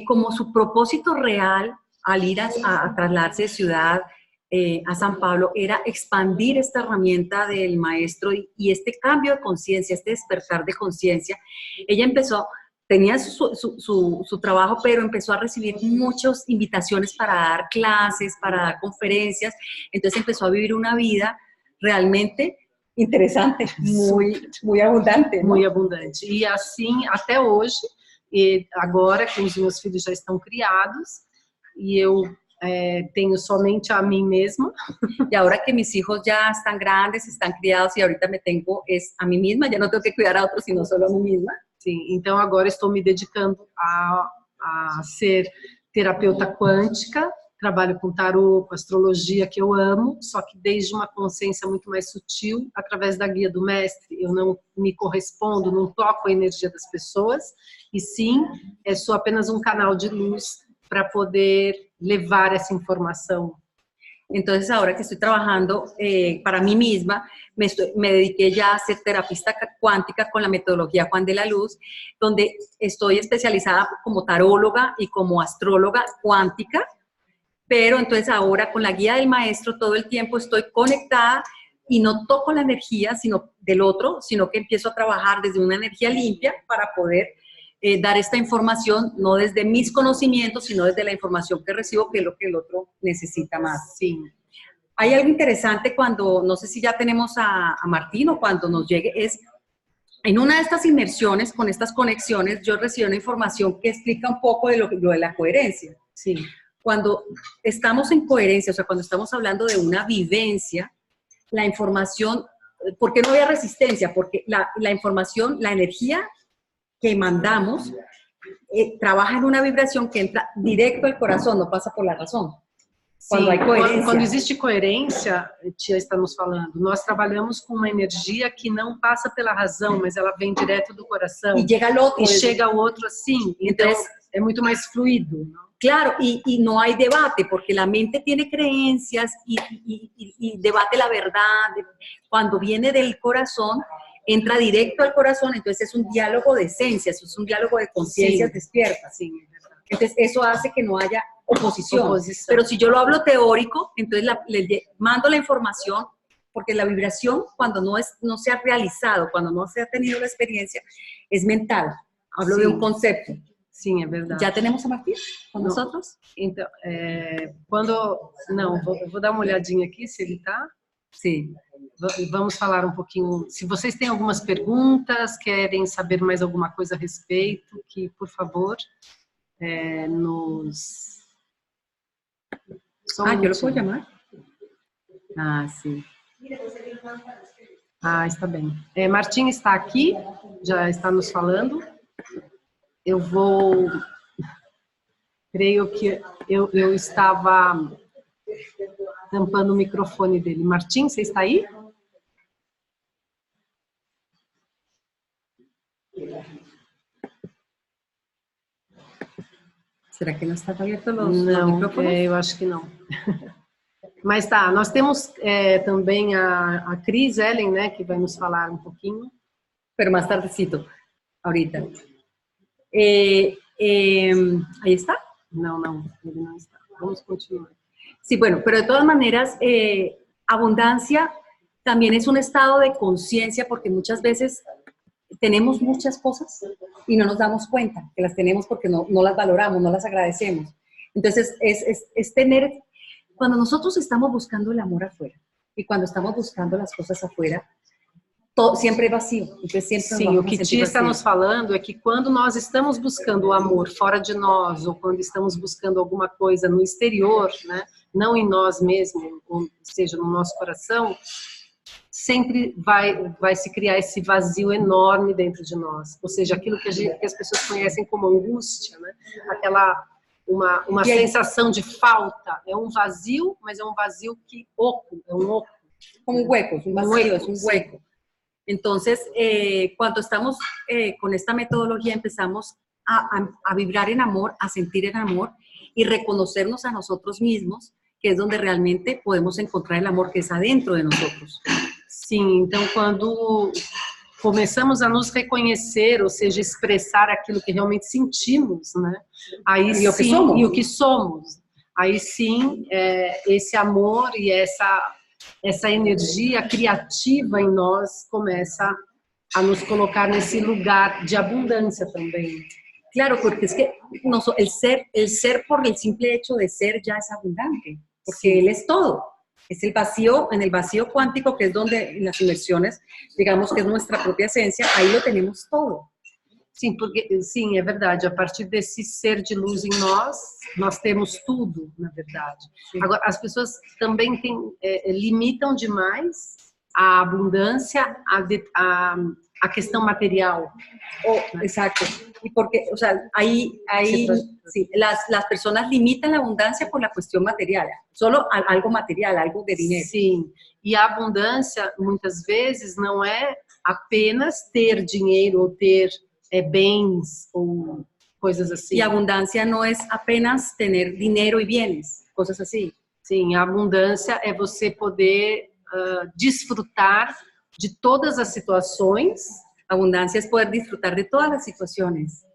[SPEAKER 1] como su propósito real al ir a trasladarse de ciudad a San Pablo era expandir esta herramienta del maestro y este cambio de conciencia, este despertar de conciencia, ella tenía su trabajo, pero empezó a recibir muchas invitaciones para dar clases, para dar conferencias, entonces empezó a vivir una vida realmente interessante, muito abundante. Não?
[SPEAKER 2] Muito abundante. E assim, até hoje, e agora que os meus filhos já estão criados, e eu tenho somente a mim mesma.
[SPEAKER 1] E agora que mis hijos já estão grandes, estão criados, e ahorita me tenho a mim mesma, já não tenho que cuidar a outros, sino só a mim mesma.
[SPEAKER 2] Sim, então agora estou me dedicando a ser terapeuta quântica trabalho com tarô, com astrologia, que eu amo, só que desde uma consciência muito mais sutil, através da guia do mestre. Eu não me correspondo, não toco a energia das pessoas, e sim, sou apenas um canal de luz para poder levar essa informação.
[SPEAKER 1] Entonces, ahora que estoy trabajando para mí misma, me dediqué ya a ser terapista cuántica con la metodología Juan de la Luz, donde estoy especializada como taróloga y como astróloga cuántica, pero entonces ahora con la guía del maestro todo el tiempo estoy conectada y no toco la energía sino del otro, sino que empiezo a trabajar desde una energía limpia para poder dar esta información, no desde mis conocimientos, sino desde la información que recibo, que es lo que el otro necesita más.
[SPEAKER 2] Sí.
[SPEAKER 1] Hay algo interesante cuando, no sé si ya tenemos a Martín o cuando nos llegue, es en una de estas inmersiones, con estas conexiones, yo recibí una información que explica un poco de lo de la coherencia.
[SPEAKER 2] Sí.
[SPEAKER 1] Cuando estamos en coherencia, o sea, cuando estamos hablando de una vivencia, la información, ¿por qué no había resistencia? Porque la información, la energía que mandamos, trabaja en una vibración que entra directo al corazón, no pasa por la razón.
[SPEAKER 2] Quando hay coerência. Quando existe coerência, Tia está nos falando, nós trabalhamos com uma energia que não passa pela razão, mas ela vem direto do coração.
[SPEAKER 1] E chega ao outro.
[SPEAKER 2] E chega ao outro assim. Então, é muito mais fluido, ¿no?
[SPEAKER 1] Claro, y no hay debate, porque la mente tiene creencias y debate la verdad. Cuando viene del corazón, entra directo al corazón, entonces es un diálogo de esencias, es un diálogo de conciencias despiertas.
[SPEAKER 2] Sí.
[SPEAKER 1] Entonces eso hace que no haya oposición. Pero si yo lo hablo teórico, entonces le mando la información, porque la vibración cuando no se ha realizado, cuando no se ha tenido la experiencia, es mental. Hablo de un concepto.
[SPEAKER 2] Sim, é verdade.
[SPEAKER 1] Já temos a Martim com nós?
[SPEAKER 2] Então, eu vou dar uma olhadinha aqui se ele está.
[SPEAKER 1] Sim.
[SPEAKER 2] Vamos falar um pouquinho. Se vocês têm algumas perguntas, querem saber mais alguma coisa a respeito, que, por favor, nos...
[SPEAKER 1] eu lo puedo chamar? Sim.
[SPEAKER 2] Está bem. Martim está aqui, já está nos falando. Eu vou... Creio que eu estava tampando o microfone dele. Martim, você está aí?
[SPEAKER 1] Será que não está aberto os microfones?
[SPEAKER 2] Eu acho que não. Mas tá, nós temos também a Cris Ellen, né, que vai nos falar um pouquinho.
[SPEAKER 1] Pero más tardecito, ahorita. Ahí está.
[SPEAKER 2] No, ele não está. Vamos continuar.
[SPEAKER 1] Sí, bueno, pero de todas maneras, abundancia también es un estado de conciencia, porque muchas veces tenemos muchas cosas y no nos damos cuenta que las tenemos porque no las valoramos, no las agradecemos. Entonces, es tener, cuando nosotros estamos buscando el amor afuera y cuando estamos buscando las cosas afuera, sempre é vazio.
[SPEAKER 2] Sim, o que Tia está nos falando é que quando nós estamos buscando o amor fora de nós, ou quando estamos buscando alguma coisa no exterior, né, não em nós mesmos, ou seja, no nosso coração, sempre vai se criar esse vazio enorme dentro de nós. Ou seja, aquilo que as pessoas conhecem como angústia, né, uma sensação de falta. É um vazio, mas é um vazio oco, é um oco.
[SPEAKER 1] Como un hueco, es un vacío, es un hueco. Entonces, cuando estamos con esta metodología, empezamos a vibrar en amor, a sentir en amor y reconocernos a nosotros mismos, que es donde realmente podemos encontrar el amor que es adentro de nosotros.
[SPEAKER 2] Sim, então quando começamos a nos reconhecer, ou seja, expressar aquilo que realmente sentimos, né? Aí sim, e o que somos. Aí sim, esse amor e essa energia criativa em nós começa a nos colocar nesse lugar de abundância também.
[SPEAKER 1] Claro, porque es que el ser por el simple hecho de ser ya es abundante, porque él es todo. Es el vacío, en el vacío cuántico, que es donde en las inmersiones, digamos que es nuestra propia esencia, ahí lo tenemos todo.
[SPEAKER 2] Sim, sim, é verdade. A partir desse ser de luz em nós temos tudo, na verdade. Sim. Agora, as pessoas também limitam demais a abundância a questão material.
[SPEAKER 1] Exacto. Y porque, o sea, sí, las personas limitan la abundancia por la cuestión material, solo algo material, algo de dinero.
[SPEAKER 2] Sim, e a abundância, muitas vezes, não é apenas ter dinheiro ou ter bens ou coisas assim.
[SPEAKER 1] Y abundancia no es apenas tener dinero y bienes, cosas así.
[SPEAKER 2] Sim, a abundância é você poder desfrutar de todas as situações.
[SPEAKER 1] Abundancia es poder disfrutar de todas las situaciones.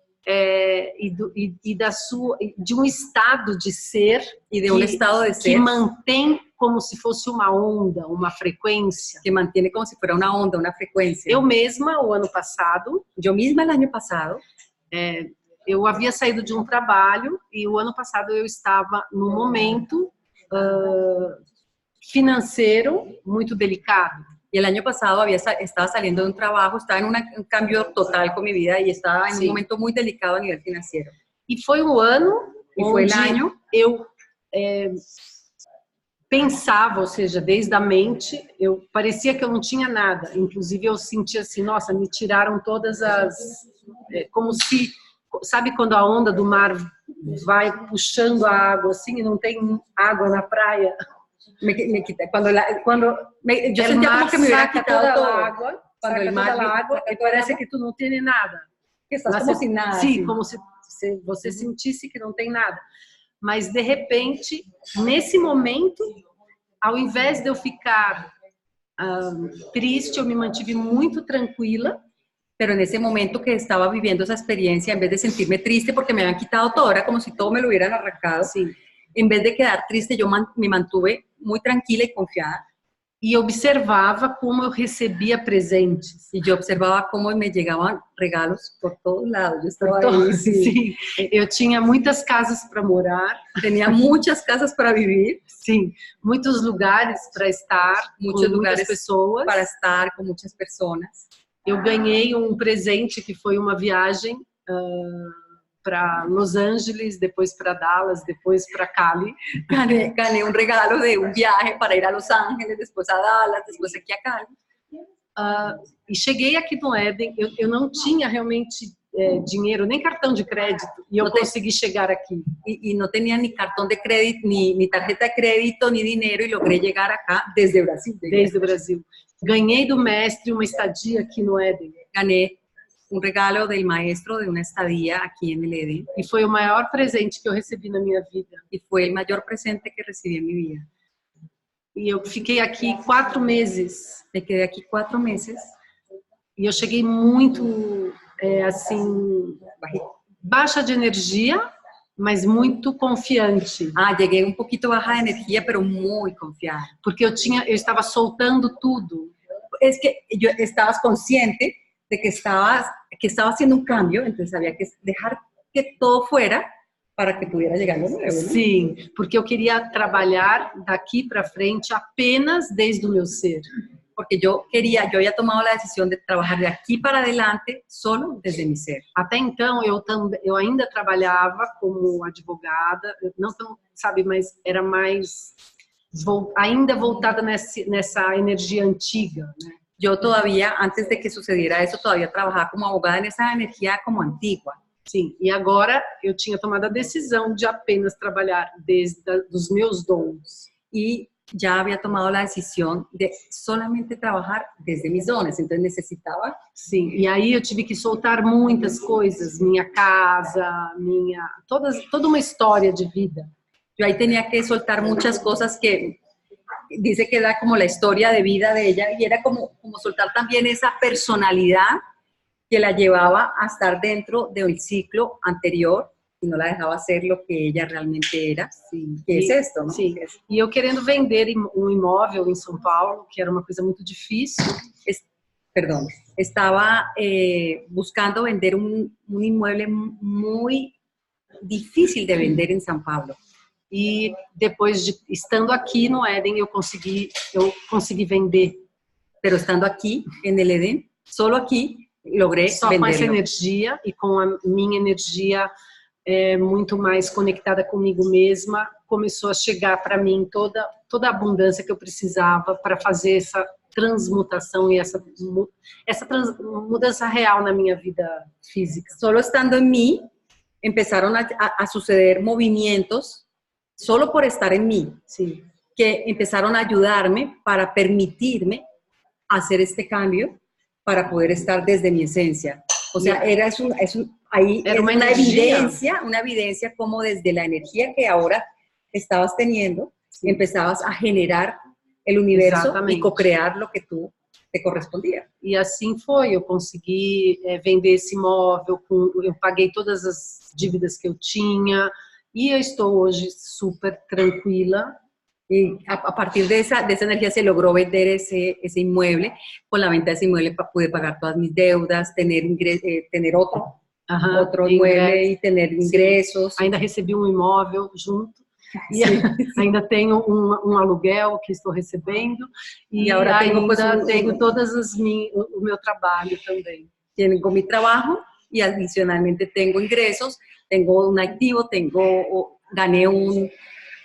[SPEAKER 2] De um estado de ser
[SPEAKER 1] y de un estado de ser
[SPEAKER 2] que mantém como se fosse uma onda, uma frequência.
[SPEAKER 1] Que mantiene como si fuera una onda, una frecuencia.
[SPEAKER 2] Eu mesma, o ano passado,
[SPEAKER 1] yo misma el año pasado,
[SPEAKER 2] eu havia saído de um trabalho e o ano passado eu estava num momento financeiro muito delicado.
[SPEAKER 1] Y el año pasado estaba saliendo de un trabajo, estaba en un cambio total con mi vida y estaba en un momento muy delicado a nivel financiero.
[SPEAKER 2] E foi um ano onde eu pensava, ou seja, desde a mente, parecia que eu não tinha nada. Inclusive eu sentia assim, nossa, me tiraram todas as... como se, sabe quando a onda do mar vai puxando a água assim e não tem água na praia?
[SPEAKER 1] Me quita, yo sentía como que me hubiera quitado todo.
[SPEAKER 2] Água, cuando el mar água, e parece que tu não tem nada.
[SPEAKER 1] Que estás como sin nada.
[SPEAKER 2] Sim, assim. Como se você sentisse que não tem nada. Mas, de repente, nesse momento, ao invés de eu ficar triste, eu me mantive muito tranquila.
[SPEAKER 1] Pero en ese momento que estaba viviendo esa experiencia, en vez de sentirme triste porque me habían quitado todo, era como si todo me lo hubieran arrancado.
[SPEAKER 2] Sí.
[SPEAKER 1] En vez de quedar triste, yo me mantuve muy tranquila y confiada.
[SPEAKER 2] E observava como eu recebia presentes.
[SPEAKER 1] Y yo observaba cómo me llegaban regalos por todos lados. Yo estaba
[SPEAKER 2] ahí, sim. Eu tinha muitas casas para morar.
[SPEAKER 1] Tenía muchas casas para vivir.
[SPEAKER 2] Sim. Muitos lugares para estar.
[SPEAKER 1] Muchos lugares
[SPEAKER 2] muitas pessoas.
[SPEAKER 1] Para estar con muchas personas.
[SPEAKER 2] Eu ganhei um presente que foi uma viagem para Los Angeles, depois para Dallas, depois para Cali.
[SPEAKER 1] Gané un regalo de un viaje para ir a Los Ángeles, después a Dallas, después aqui a Cali.
[SPEAKER 2] E cheguei aqui no Éden, eu não tinha realmente dinheiro, nem cartão de crédito, e eu consegui chegar aqui.
[SPEAKER 1] Y no tenía ni cartón de crédito, ni tarjeta de crédito, ni dinero, y logré llegar acá desde Brasil.
[SPEAKER 2] Desde o Brasil. Ganhei do mestre uma estadia aqui no Éden.
[SPEAKER 1] Gané un regalo del maestro de una estadía aquí en el Edén.
[SPEAKER 2] E foi o maior presente que eu recebi na minha vida.
[SPEAKER 1] Y fue el mayor presente que recibí en mi vida.
[SPEAKER 2] E eu fiquei aqui 4 meses.
[SPEAKER 1] Me quedé aquí 4 meses.
[SPEAKER 2] E eu cheguei muito, assim, baixa de energia, mas muito confiante.
[SPEAKER 1] Llegué un poquito baja de energía, pero muy confiada.
[SPEAKER 2] Porque eu estava soltando tudo.
[SPEAKER 1] Es que yo estabas consciente de que estaba haciendo un cambio, entonces había que dejar que todo fuera para que pudiera llegar lo nuevo, ¿no?
[SPEAKER 2] Sim, porque eu queria trabalhar daqui para frente apenas desde o meu ser.
[SPEAKER 1] Porque yo había tomado la decisión de trabajar de aquí para adelante solo desde mi ser.
[SPEAKER 2] Até então eu ainda trabalhava como advogada, não tão, sabe, mas era mais ainda voltada nessa energia antiga, né?
[SPEAKER 1] Yo todavía, antes de que sucediera eso, todavía trabajaba como abogada en esa energía como antigua.
[SPEAKER 2] Sim, e agora eu tinha tomado a decisão de apenas trabalhar desde os meus dons.
[SPEAKER 1] Y ya había tomado la decisión de solamente trabajar desde mis dones, entonces necesitaba.
[SPEAKER 2] Sim, e aí eu tive que soltar muitas coisas, minha casa, toda uma história de vida.
[SPEAKER 1] Yo ahí tenía que soltar muchas cosas que dice que era como la historia de vida de ella, y era como soltar también esa personalidad que la llevaba a estar dentro del ciclo anterior y no la dejaba ser lo que ella realmente era.
[SPEAKER 2] Sim.
[SPEAKER 1] Que es esto, ¿no?
[SPEAKER 2] Sim. E eu querendo vender um imóvel em São Paulo, que era uma coisa muito difícil.
[SPEAKER 1] Estaba buscando vender un inmueble muy difícil de vender en São Paulo.
[SPEAKER 2] E depois de estando aqui no Éden, eu consegui vender.
[SPEAKER 1] Pero estando aqui, en el Edén, solo aqui, logré
[SPEAKER 2] só
[SPEAKER 1] venderlo.
[SPEAKER 2] Com essa energia e com a minha energia muito mais conectada comigo mesma, começou a chegar para mim toda a abundância que eu precisava para fazer transmutação e essa mudança real na minha vida física.
[SPEAKER 1] Solo estando en mí, empezaron a suceder movimientos, solo por estar en mí,
[SPEAKER 2] Sim.
[SPEAKER 1] que empezaron a ayudarme para permitirme hacer este cambio, para poder estar desde mi esencia. O sea, ahí
[SPEAKER 2] Era
[SPEAKER 1] es
[SPEAKER 2] una
[SPEAKER 1] una evidencia como desde la energía que ahora estabas teniendo,
[SPEAKER 2] Sí.
[SPEAKER 1] empezabas a generar el universo
[SPEAKER 2] Exatamente.
[SPEAKER 1] y co-crear lo que tú te correspondía.
[SPEAKER 2] E assim foi, eu consegui vender esse imóvel, eu paguei todas as dívidas que eu tinha, e eu estou hoje super tranquila.
[SPEAKER 1] Y a partir de esa energía se logró vender ese inmueble. Con la venta de ese inmueble pude pagar todas mis deudas, tener otro inmueble y tener ingresos.
[SPEAKER 2] Ainda recebi um imóvel junto. E ainda tenho um aluguel que estou recebendo. E agora tenho todas o meu trabalho também.
[SPEAKER 1] Tengo mi trabajo y adicionalmente tengo ingresos, tengo un activo, gané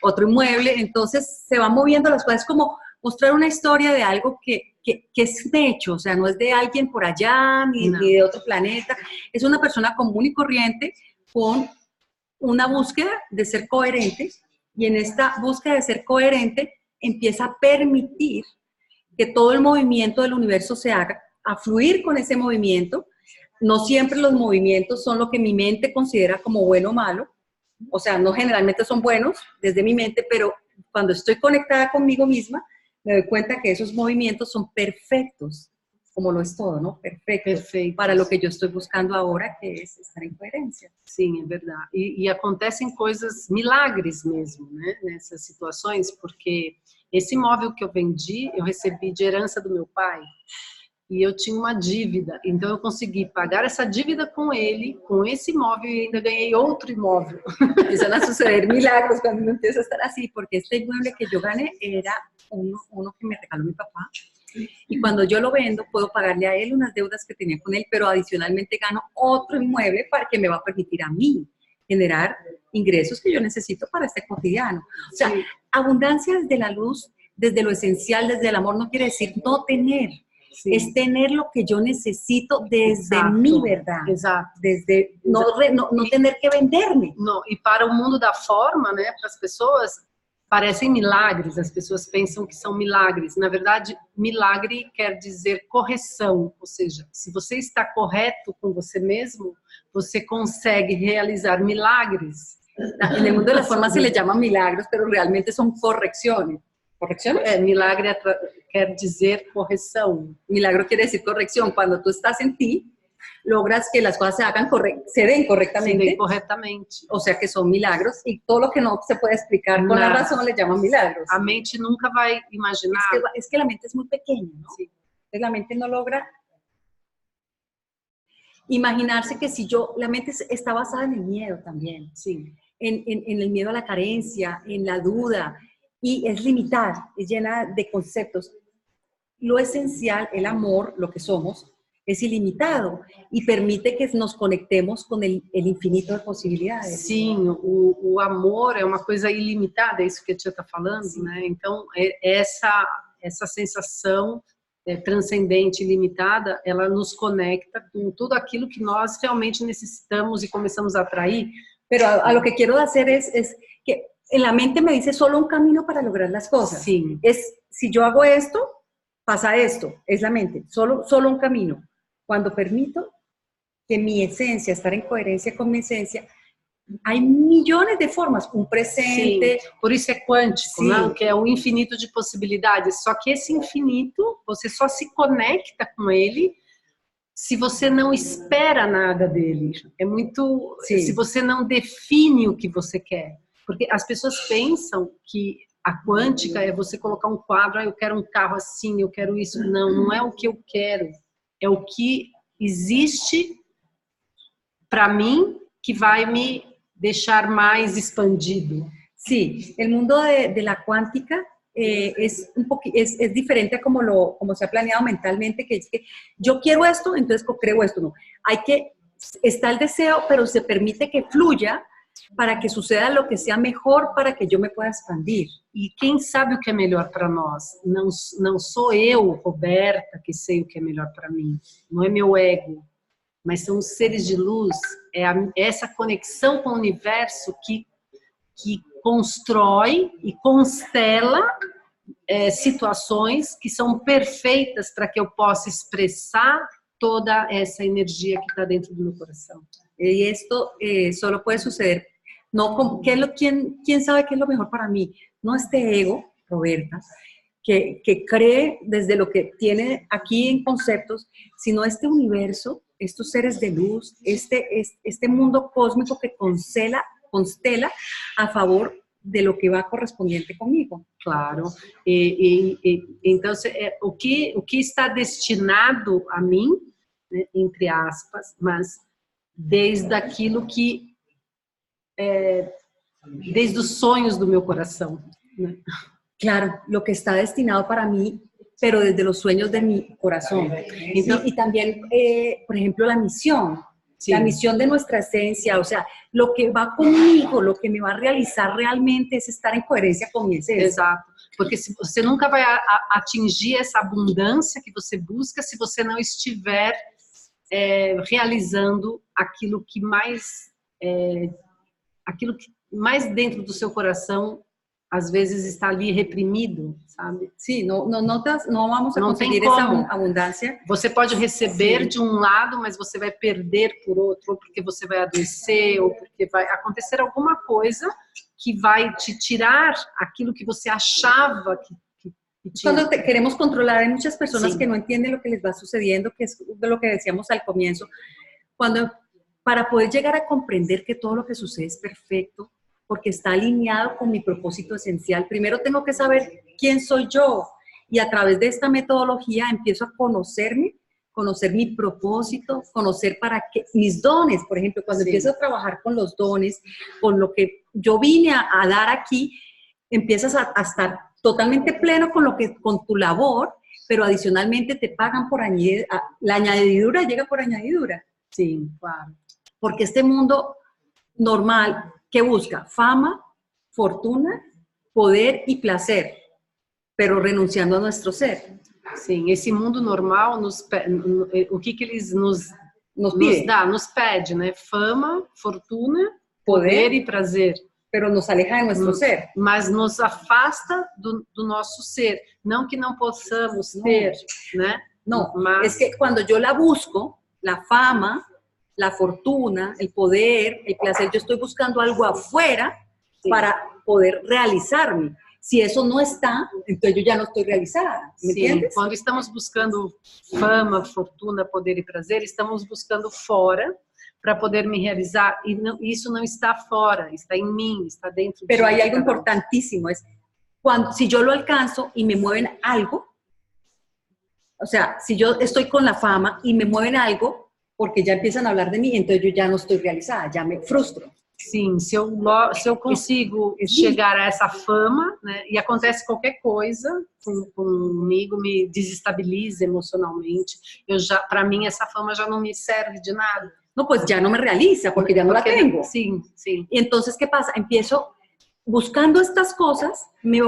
[SPEAKER 1] otro inmueble, entonces se van moviendo las cosas, es como mostrar una historia de algo que es de hecho, o sea, no es de alguien por allá, ni de otro planeta, es una persona común y corriente con una búsqueda de ser coherente, y en esta búsqueda de ser coherente empieza a permitir que todo el movimiento del universo se haga, a fluir con ese movimiento. No siempre los movimientos son lo que mi mente considera como bueno o malo, o sea, no generalmente son buenos desde mi mente, pero cuando estoy conectada conmigo misma, me doy cuenta que esos movimientos son perfectos, como lo es todo, ¿no? Perfectos para lo que yo estoy buscando ahora, que es estar en coherencia.
[SPEAKER 2] Sim, é verdade. E acontecem coisas, milagres mesmo, né, nessas situações, porque esse imóvel que eu vendi, eu recebi de herança do meu pai, e eu tinha uma dívida, então eu consegui pagar essa dívida com ele, com esse imóvel, e ainda ganhei outro imóvel.
[SPEAKER 1] Empiezan a suceder milagros cuando uno empieza a estar así, porque este inmueble que yo gané era uno que me regaló mi papá, y cuando yo lo vendo puedo pagarle a él unas deudas que tenía con él, pero adicionalmente gano otro inmueble que me va a permitir a mí generar ingresos que yo necesito para este cotidiano. O sea, abundancia desde la luz, desde lo esencial, desde el amor, no quiere decir no tener. Sí. Es tener lo que yo necesito desde mi verdad.
[SPEAKER 2] Exato.
[SPEAKER 1] Desde no tener que venderme.
[SPEAKER 2] Não, e para o mundo da forma, né, para as pessoas, parecem milagres, as pessoas pensam que são milagres. Na verdade, milagre quer dizer correção, ou seja, se você está correto com você mesmo, você consegue realizar milagres.
[SPEAKER 1] En el mundo de las formas se les llama milagros, pero realmente son correcciones.
[SPEAKER 2] ¿Correcciones? Milagre quer dizer correção.
[SPEAKER 1] Milagro quiere decir corrección. Cuando tú estás en ti, logras que las cosas se den correctamente.
[SPEAKER 2] Se den corretamente.
[SPEAKER 1] O sea que son milagros, y todo lo que no se puede explicar con la razón le llaman milagros.
[SPEAKER 2] A mente nunca vai imaginar.
[SPEAKER 1] Es que la mente es muy pequeña, ¿no? Sí. Entonces la mente no logra imaginarse que la mente está basada en el miedo también.
[SPEAKER 2] Sí.
[SPEAKER 1] En el miedo a la carencia, en la duda, y es limitada, es llena de conceptos. Lo esencial, el amor, lo que somos, es ilimitado y permite que nos conectemos com el infinito de possibilidades.
[SPEAKER 2] Sim, o amor é uma coisa ilimitada, é isso que a tia está falando, sim, né? Então, essa sensação transcendente, ilimitada, ela nos conecta com tudo aquilo que nós realmente necessitamos e começamos a atrair.
[SPEAKER 1] Pero a lo que quiero hacer es que en la mente me dice solo un camino para lograr las cosas.
[SPEAKER 2] Sí.
[SPEAKER 1] Si yo hago esto, pasa esto. Es la mente, solo un camino. Cuando permito que mi esencia, estar en coherencia con mi esencia, hay millones de formas, um presente.
[SPEAKER 2] Sim, por isso é quântico, né? Que é um infinito de possibilidades. Só que esse infinito, você só se conecta com ele se você não espera nada dele. É muito... Sim. Se você não define o que você quer. Porque as pessoas pensam que a quântica é você colocar um quadro, eu quero um carro assim, eu quero isso. Não, não é o que eu quero. É o que existe para mim que vai me deixar mais expandido.
[SPEAKER 1] Sí, el mundo de la cuántica es diferente a como se ha planeado mentalmente, que es que yo quiero esto, entonces creo esto. No, está el deseo, pero se permite que fluya para que suceda lo que sea mejor para que yo me pueda expandir.
[SPEAKER 2] E quem sabe o que é melhor para nós? Não sou eu, Roberta, que sei o que é melhor para mim. Não é meu ego, mas são os seres de luz. É essa conexão com o universo que constrói e constela situações que são perfeitas para que eu possa expressar toda essa energia que está dentro do meu coração.
[SPEAKER 1] Y esto solo puede suceder, no como, ¿quién sabe qué es lo mejor para mí? No este ego, Roberta, que cree desde lo que tiene aquí en conceptos, sino este universo, estos seres de luz, este mundo cósmico que constela a favor de lo que va correspondiente comigo.
[SPEAKER 2] Claro. Então, o que está destinado a mim, né, entre aspas, mas desde aquilo que desde os sonhos do meu coração, né?
[SPEAKER 1] Claro, lo que está destinado para mí, pero desde los sueños de mi corazón. Y también, por ejemplo, la misión. Sí. La misión de nuestra esencia, o sea, lo que va conmigo, lo que me va a realizar realmente es estar en coherencia con mi esencia.
[SPEAKER 2] Exato, porque você nunca vai atingir essa abundância que você busca se você não estiver realizando aquilo que mais dentro do seu coração às vezes está ali reprimido, sabe?
[SPEAKER 1] Sim, não vamos a conseguir essa abundância.
[SPEAKER 2] Você pode receber de um lado, mas você vai perder por outro, ou porque você vai adoecer, ou porque vai acontecer alguma coisa que vai te tirar aquilo que você achava que tinha.
[SPEAKER 1] Cuando queremos controlar, hay muchas personas que no entienden lo que les va sucediendo, que es de lo que decíamos al comienzo. Para poder llegar a comprender que todo lo que sucede es perfecto, porque está alineado con mi propósito esencial. Primero tengo que saber quién soy yo, y a través de esta metodología empiezo a conocerme, conocer mi propósito, conocer mis dones. Por ejemplo, cuando empiezo a trabajar con los dones, con lo que yo vine a dar aquí, empiezas a estar totalmente pleno con tu labor, pero adicionalmente te pagan por añadidura. La añadidura llega por añadidura.
[SPEAKER 2] Sí, claro.
[SPEAKER 1] Porque este mundo normal, ¿qué busca? Fama, fortuna, poder y placer, pero renunciando a nuestro ser.
[SPEAKER 2] Sim, esse mundo normal, o que eles nos pede, né? Fama, fortuna, poder e prazer.
[SPEAKER 1] Pero nos aleja de nuestro ser.
[SPEAKER 2] Mas nos afasta do nosso ser. Não que não possamos ter, né?
[SPEAKER 1] No, es que cuando yo la busco, la fama, la fortuna, el poder, el placer, yo estoy buscando algo afuera para poder realizarme. Si eso no está, entonces yo ya no estoy realizada. ¿Me entiendes?
[SPEAKER 2] Quando estamos buscando fama, fortuna, poder e prazer, estamos buscando fora para poder me realizar. E isso não está fora, está em mim, está dentro de mim.
[SPEAKER 1] Pero hay algo importantísimo, es si yo lo alcanzo y me mueven algo, o sea, si yo estoy con la fama y me mueven algo, porque ya empiezan a hablar de mí, entonces yo ya no estoy realizada, ya me frustro.
[SPEAKER 2] Sim, se eu consigo chegar a essa fama, né, e acontece qualquer coisa comigo, me desestabiliza emocionalmente, para mim essa fama já não me serve de nada.
[SPEAKER 1] No, pues ya no me realiza, porque ya no la tengo.
[SPEAKER 2] Sí, sí.
[SPEAKER 1] Y entonces, ¿qué pasa? Empiezo buscando estas cosas, me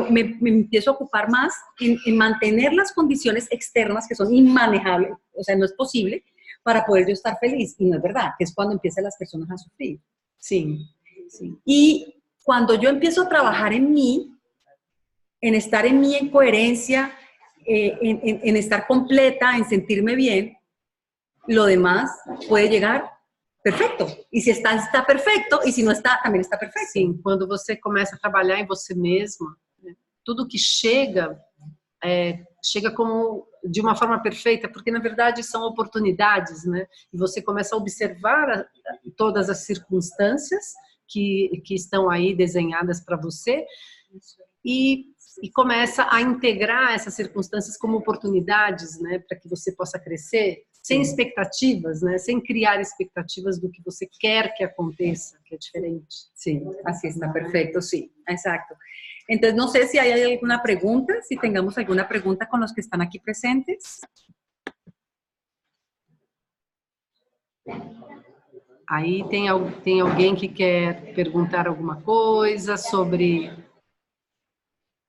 [SPEAKER 1] empiezo a ocupar más en mantener las condiciones externas que son inmanejables, o sea, no es posible, para poder yo estar feliz. Y no es verdad, que es cuando empiezan las personas a sufrir.
[SPEAKER 2] Sí, sí.
[SPEAKER 1] Y cuando yo empiezo a trabajar en mí, en estar en mí en coherencia, en estar completa, en sentirme bien, lo demás puede llegar perfecto. E se está perfeito, e se não está, também está perfeito.
[SPEAKER 2] Sim, quando você começa a trabalhar em você mesma, né, tudo que chega como de uma forma perfeita, porque na verdade são oportunidades, né? E você começa a observar todas as circunstâncias que estão aí desenhadas para você e começa a integrar essas circunstâncias como oportunidades, né, para que você possa crescer sem expectativas, né, sem criar expectativas do que você quer que aconteça, que é diferente.
[SPEAKER 1] Sí, así está perfecto, sí, exacto. Entonces, no sé si hay alguna pregunta, si tengamos alguna pregunta con los que están aquí presentes.
[SPEAKER 2] Aí tem alguém que quer perguntar alguma coisa sobre...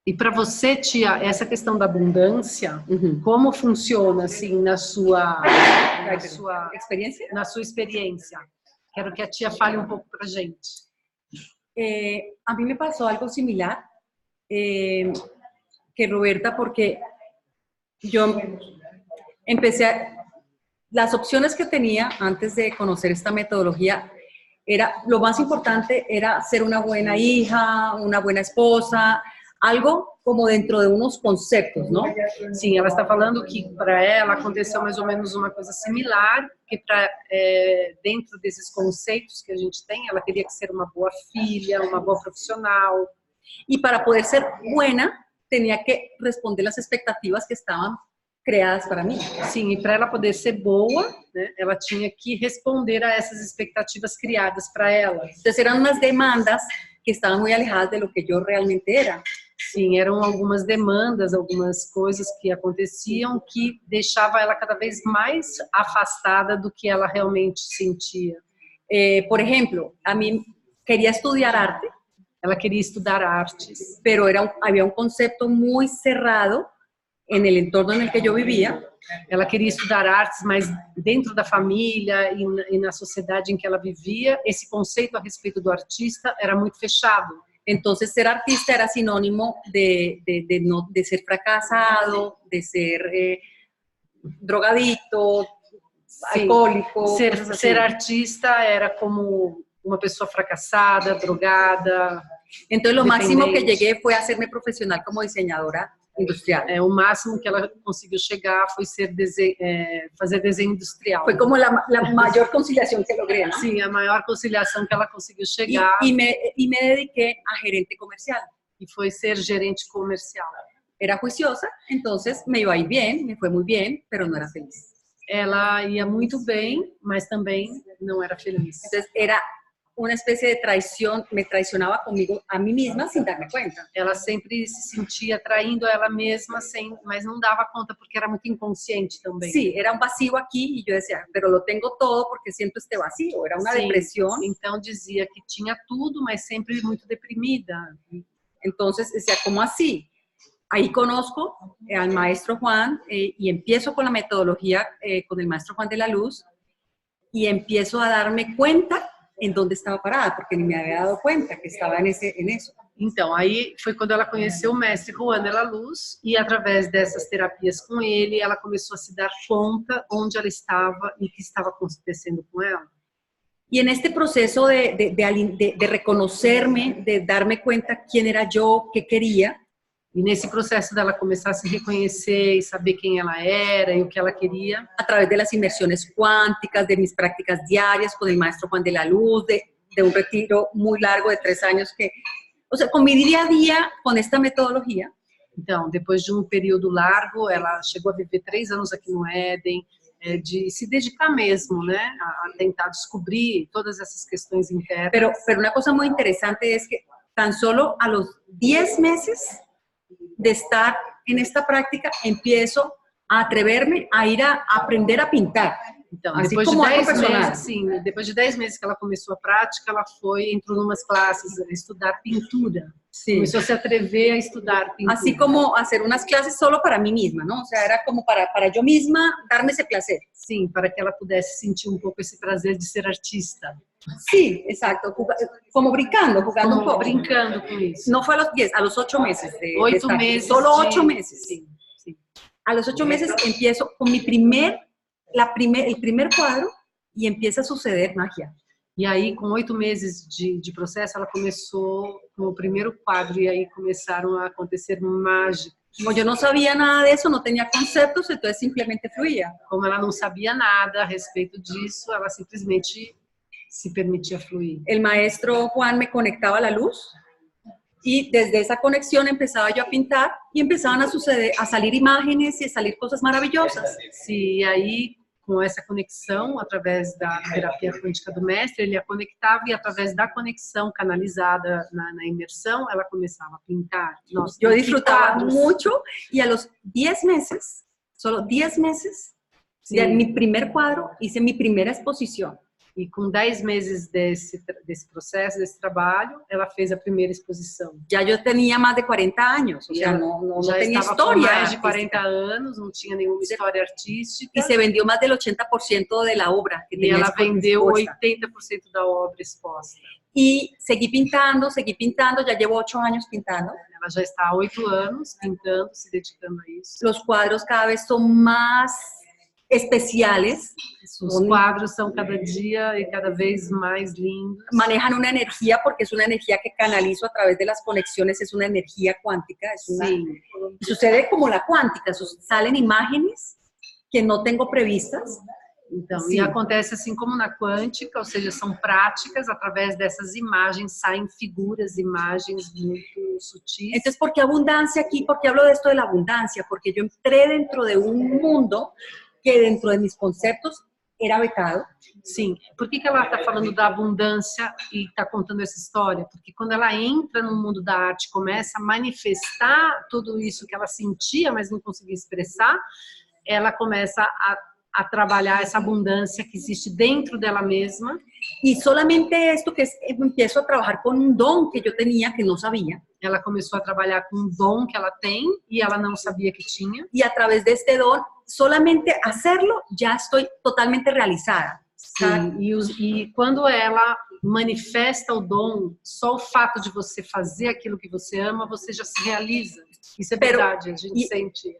[SPEAKER 2] E para você, tia, essa questão da abundância, como funciona assim na sua experiência? Quero que a tia fale um pouco para a gente.
[SPEAKER 1] A mí me pasó algo similar que Roberta, porque yo las opciones que tenía antes de conocer esta metodología, lo más importante era ser una buena hija, una buena esposa, algo como dentro de unos conceptos, ¿no?
[SPEAKER 2] Sim, ela está falando que para ela aconteceu mais ou menos uma coisa similar, que dentro desses conceitos que a gente tem, ela teria que ser uma boa filha, uma boa profissional.
[SPEAKER 1] Y para poder ser buena, tenía que responder las expectativas que estaban criadas para mim.
[SPEAKER 2] Sim, e para ela poder ser boa, né, ela tinha que responder a essas expectativas criadas para ela.
[SPEAKER 1] Entonces eran unas demandas que estaban muy alejadas de lo que yo realmente era.
[SPEAKER 2] Sim, eram algumas demandas, algumas coisas que aconteciam que deixava ela cada vez mais afastada do que ela realmente sentia.
[SPEAKER 1] Por ejemplo, a mí quería estudiar arte.
[SPEAKER 2] Ela queria estudar artes.
[SPEAKER 1] Pero había un concepto muy cerrado en el entorno en el que yo vivía.
[SPEAKER 2] Ela queria estudar artes, mas dentro da família e na sociedade em que ela vivia, esse conceito a respeito do artista era muito fechado.
[SPEAKER 1] Entonces, ser artista era sinónimo de ser fracasado, de ser drogadito, alcoólico.
[SPEAKER 2] Ser artista era como uma pessoa fracassada, drogada.
[SPEAKER 1] Entonces, lo máximo que llegué fue a hacerme profesional como diseñadora industrial.
[SPEAKER 2] O máximo que ela conseguiu chegar foi fazer desenho industrial.
[SPEAKER 1] Foi como la mayor conciliación que logré, ¿no?
[SPEAKER 2] Sim, a maior conciliação que ela conseguiu chegar.
[SPEAKER 1] Y me dediqué a gerente comercial.
[SPEAKER 2] E foi ser gerente comercial.
[SPEAKER 1] Era juiciosa, entonces me iba a ir bien, me fue muy bien, pero no era feliz.
[SPEAKER 2] Ela ia muito bem, mas também não era feliz.
[SPEAKER 1] Entonces era una especie de traición, me traicionaba conmigo a mí misma sin darme cuenta.
[SPEAKER 2] Ela sempre se sentia traindo ela mesma, mas não dava conta porque era muito inconsciente também.
[SPEAKER 1] Sí, era un vacío aquí y yo decía, pero lo tengo todo porque siento este vacío. Era una depresión.
[SPEAKER 2] Então dizia que tinha tudo, mas sempre muito deprimida.
[SPEAKER 1] Entonces decía, ¿cómo así? Ahí conozco al maestro Juan y empiezo con la metodología con el maestro Juan de la Luz y empiezo a darme cuenta en dónde estava parada, porque nem me havia dado conta que estava nisso.
[SPEAKER 2] Então, aí foi quando ela conheceu o mestre Juan de la Luz e através dessas terapias com ele, ela começou a se dar conta onde ela estava e o que estava acontecendo com ela.
[SPEAKER 1] E neste processo de reconocerme, de darme conta quem era eu, que queria,
[SPEAKER 2] e nesse processo dela começar a se reconhecer e saber quem ela era e o que ela queria,
[SPEAKER 1] através de las inmersiones cuánticas, de mis prácticas diarias con el maestro Juan de la Luz, de un retiro muy largo de 3 años o sea, con mi día a día, con esta metodología.
[SPEAKER 2] Então, depois de um período largo, ela chegou a viver 3 anos aqui no Éden, de se dedicar mesmo, né, a tentar descobrir todas essas questões internas.
[SPEAKER 1] Pero una cosa muy interesante es que tan solo a los 10 meses de estar en esta práctica, empiezo a atreverme a ir a aprender a pintar.
[SPEAKER 2] Então, depois de 10 meses, sim, depois de 10 meses que ela começou a prática, ela entrou em umas classes a estudar pintura.
[SPEAKER 1] Sí.
[SPEAKER 2] Começou a se atrever a estudar pintura.
[SPEAKER 1] Así como hacer unas clases solo para mí misma, ¿no? O sea, era como para yo misma darme ese placer.
[SPEAKER 2] Sim, para que ela pudesse sentir um pouco esse prazer de ser artista.
[SPEAKER 1] Sí, exacto, como brincando, jugando un poco.
[SPEAKER 2] Brincando con eso.
[SPEAKER 1] No fue a los 10, a los 8 meses.
[SPEAKER 2] 8 meses.
[SPEAKER 1] Solo 8 meses.
[SPEAKER 2] Sí, sí.
[SPEAKER 1] A los 8 meses empiezo con el primer cuadro y empieza a suceder magia.
[SPEAKER 2] E aí, com 8 meses de processo, ela começou com o primeiro quadro e aí começaram a acontecer mágicas.
[SPEAKER 1] Como yo no sabía nada de eso, no tenía conceptos, entonces simplemente fluía.
[SPEAKER 2] Como ela não sabia nada a respeito disso, ela simplesmente se permitia fluir.
[SPEAKER 1] El maestro Juan me conectaba a la luz y desde esa conexión empezaba yo a pintar y empezaban a salir imágenes y a salir cosas maravillosas.
[SPEAKER 2] Sí, e aí, com essa conexão, através da terapia quântica do mestre, ele a conectava e através da conexão canalizada na imersão, ela começava a pintar.
[SPEAKER 1] Nossa, yo disfrutaba mucho y a los 10 meses, solo 10 meses, sí, de mi primer cuadro, hice mi primera exposición.
[SPEAKER 2] E com 10 meses desse processo, desse trabalho, ela fez a primeira exposição.
[SPEAKER 1] Ya yo tenía más de 40 años, o sea, no
[SPEAKER 2] Já
[SPEAKER 1] tenía
[SPEAKER 2] estava com
[SPEAKER 1] historia
[SPEAKER 2] mais de 40
[SPEAKER 1] artística.
[SPEAKER 2] anos, não tinha nenhuma história artística.
[SPEAKER 1] Y se vendió más del 80% de la obra que
[SPEAKER 2] E
[SPEAKER 1] tenía
[SPEAKER 2] ela vendeu
[SPEAKER 1] expuesta.
[SPEAKER 2] 80% da obra exposta.
[SPEAKER 1] Y seguí pintando, ya llevo 8 años pintando.
[SPEAKER 2] Ela já está há 8 anos pintando, se dedicando a isso.
[SPEAKER 1] Los cuadros cada vez son más especiales.
[SPEAKER 2] Os quadros são cada dia e cada vez mais lindos.
[SPEAKER 1] Manejan una energía porque es una energía que canalizo a través de las conexiones, es una energía cuántica.
[SPEAKER 2] Sim.
[SPEAKER 1] Sucede como la cuántica, salen imágenes que no tengo previstas.
[SPEAKER 2] Então,
[SPEAKER 1] Sim.
[SPEAKER 2] e acontece assim como na quântica, ou seja, são práticas, através dessas imagens saem figuras, imagens muito sutis.
[SPEAKER 1] Entonces, ¿por qué abundancia aquí? ¿Por qué hablo de esto de la abundancia? Porque yo entré dentro de un mundo que dentro de mis conceptos era vetado.
[SPEAKER 2] Sim, por que ela está falando da abundância e está contando essa história? Porque quando ela entra no mundo da arte, começa a manifestar tudo isso que ela sentia, mas não conseguia expressar, ela começa a trabalhar essa abundância que existe dentro dela mesma.
[SPEAKER 1] Y solamente esto que empiezo a trabajar con un don que yo tenía que no sabía.
[SPEAKER 2] Ela começou a trabalhar com um dom que ela tem e ela não sabia que tinha.
[SPEAKER 1] Y a través de este don, solamente hacerlo, ya estoy totalmente realizada.
[SPEAKER 2] Sim, e quando ela manifesta o dom, só o fato de você fazer aquilo que você ama, você já se realiza. Isso é verdade, a gente sente.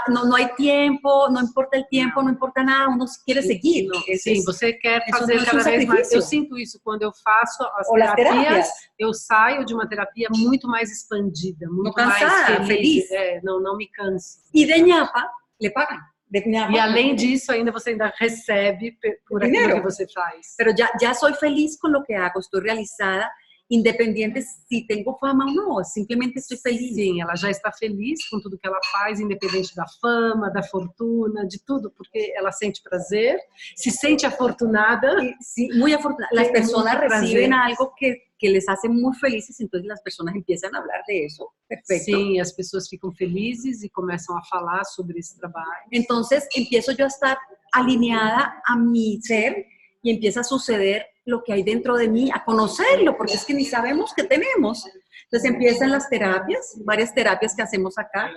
[SPEAKER 1] No hay tiempo, no importa el tiempo, no importa nada, uno quiere seguir.
[SPEAKER 2] Sim, você quer fazer cada vez mais. Eu sinto isso quando eu faço as terapias, eu saio de uma terapia muito mais expandida, muito mais feliz. Não me canso.
[SPEAKER 1] E de ñapa, le pagan.
[SPEAKER 2] E além disso, ainda você ainda recebe por aquilo que você faz.
[SPEAKER 1] Pero ya soy feliz con lo que hago, estoy realizada, independiente se tenho fama ou não, simplesmente estou feliz.
[SPEAKER 2] Sim, ela já está feliz com tudo que ela faz, independente da fama, da fortuna, de tudo, porque ela sente prazer, se sente afortunada.
[SPEAKER 1] Sí, muy afortunada. Las personas reciben algo que les hace muy felices, entonces las personas empiezan a hablar de eso. Perfecto.
[SPEAKER 2] Sim, as pessoas ficam felizes e começam a falar sobre esse trabalho.
[SPEAKER 1] Entonces empiezo yo a estar alineada a mi ser y empieza a suceder lo que hay dentro de mí, a conocerlo, porque es que ni sabemos qué tenemos. Entonces empiezan las terapias, varias terapias que hacemos acá.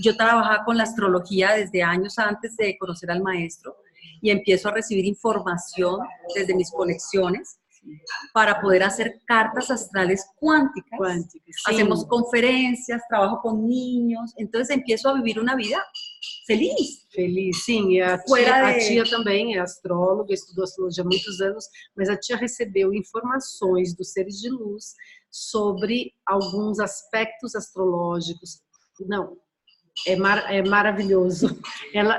[SPEAKER 1] Yo trabajaba con la astrología desde años antes de conocer al maestro y empiezo a recibir información desde mis conexiones para poder hacer cartas astrales cuánticas.
[SPEAKER 2] Sí.
[SPEAKER 1] Hacemos conferencias, trabajo con niños, entonces empiezo a vivir una vida feliz.
[SPEAKER 2] Feliz, sim. E a tia também é astróloga, estudou astrologia há muitos anos, mas a tia recebeu informações dos seres de luz sobre alguns aspectos astrológicos. Não, é maravilhoso.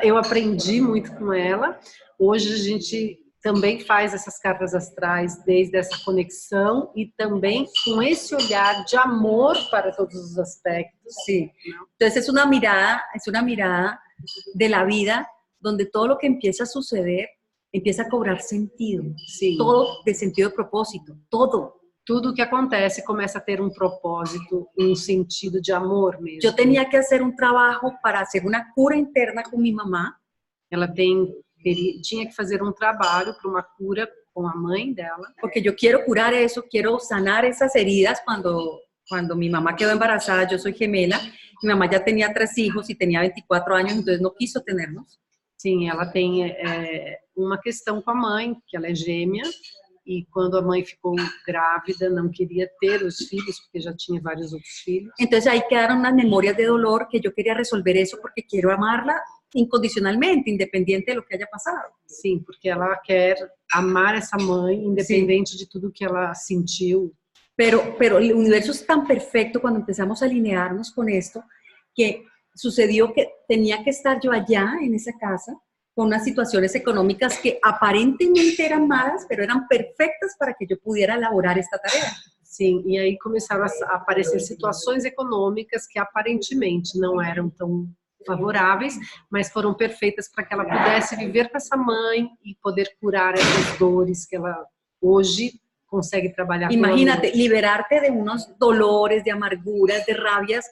[SPEAKER 2] Eu aprendi muito com ela. Hoje a gente também faz essas cartas astrais desde essa conexão e também com esse olhar de amor para todos os aspectos.
[SPEAKER 1] Sí. Entonces es una mirada de la vida donde todo lo que empieza a suceder empieza a cobrar sentido.
[SPEAKER 2] Sí.
[SPEAKER 1] Todo de sentido de propósito, todo.
[SPEAKER 2] Tudo que acontece começa a ter um propósito, um sentido de amor mesmo.
[SPEAKER 1] Yo tenía que hacer un trabajo para hacer una cura interna con mi mamá.
[SPEAKER 2] Ela tinha que fazer um trabalho para uma cura com a mãe dela.
[SPEAKER 1] Porque yo quiero curar eso, quiero sanar esas heridas cuando mi mamá quedó embarazada. Yo soy gemela, mi mamá ya tenía 3 hijos y tenía 24 años, entonces no quiso tenernos.
[SPEAKER 2] Sim, ela tem uma questão com a mãe, que ela é gêmea, e quando a mãe ficou grávida, não queria ter os filhos, porque já tinha vários outros filhos.
[SPEAKER 1] Entonces ahí quedaron unas memorias de dolor que yo quería resolver eso porque quiero amarla incondicionalmente, independiente de lo que haya pasado.
[SPEAKER 2] Sim, porque ela quer amar essa mãe, independente de tudo que ela sentiu.
[SPEAKER 1] Pero el universo es tan perfecto cuando empezamos a alinearnos con esto, que sucedió que tenía que estar yo allá en esa casa con unas situaciones económicas que aparentemente eran malas, pero eran perfectas para que yo pudiera elaborar esta tarea.
[SPEAKER 2] Sim, e aí começaram a aparecer situações econômicas que aparentemente não eram tão favoráveis, mas foram perfeitas para que ela pudesse viver com essa mãe e poder curar essas dores que ela hoje consegue trabalhar.
[SPEAKER 1] Imagínate, liberarte de unos dolores, de amarguras, de rabias,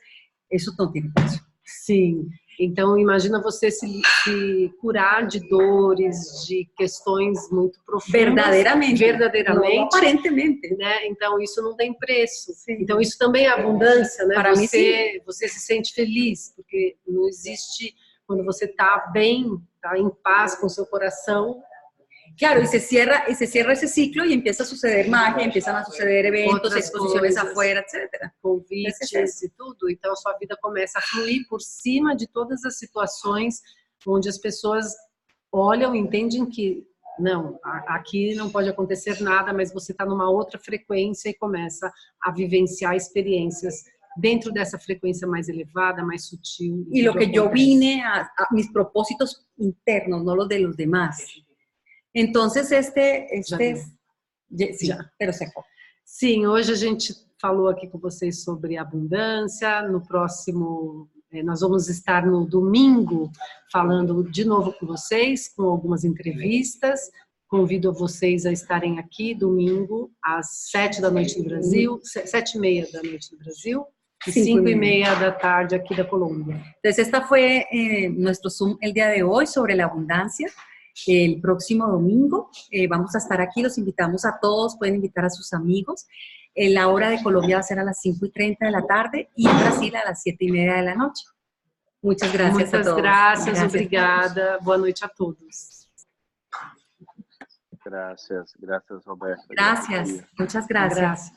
[SPEAKER 1] eso no tiene precio.
[SPEAKER 2] Sim, Então, imagina você se curar de dores, de questões muito profundas.
[SPEAKER 1] Verdadeiramente. Não aparentemente.
[SPEAKER 2] Né? Então, isso não tem preço.
[SPEAKER 1] Sim.
[SPEAKER 2] Então, isso também é abundância, né?
[SPEAKER 1] Para mim, sim.
[SPEAKER 2] Você se sente feliz, porque não existe, quando você está bem, está em paz com o seu coração.
[SPEAKER 1] Claro, y se cierra ese ciclo y empieza a suceder magia, empiezan a suceder eventos, exposiciones afuera, etcétera.
[SPEAKER 2] Convites e tudo. Então, a sua vida começa a fluir por cima de todas as situações onde as pessoas olham e entendem que não, aqui não pode acontecer nada, mas você está numa outra frequência e começa a vivenciar experiências dentro dessa frecuencia más elevada, más sutil.
[SPEAKER 1] Y lo que yo vine a mis propósitos internos, no los de los demás. Entonces, pero secou.
[SPEAKER 2] Sim, hoje a gente falou aqui com vocês sobre abundância. No próximo, nós vamos estar no domingo falando de novo com vocês, com algumas entrevistas. Convido vocês a estarem aqui domingo às 7 da noite do Brasil, 7:30 da noite do Brasil, y 5:30 da tarde aquí de Colombia.
[SPEAKER 1] Entonces, esta fue nuestro Zoom el día de hoy sobre la abundancia. El próximo domingo vamos a estar aquí, los invitamos a todos, pueden invitar a sus amigos. La hora de Colombia va a ser a las 5:30 de la tarde y en Brasil a las 7:30 de la noche. Muchas gracias a todos.
[SPEAKER 2] Gracias, obrigada. Boa noite a todos.
[SPEAKER 3] Gracias, Roberto.
[SPEAKER 1] Gracias, muchas gracias.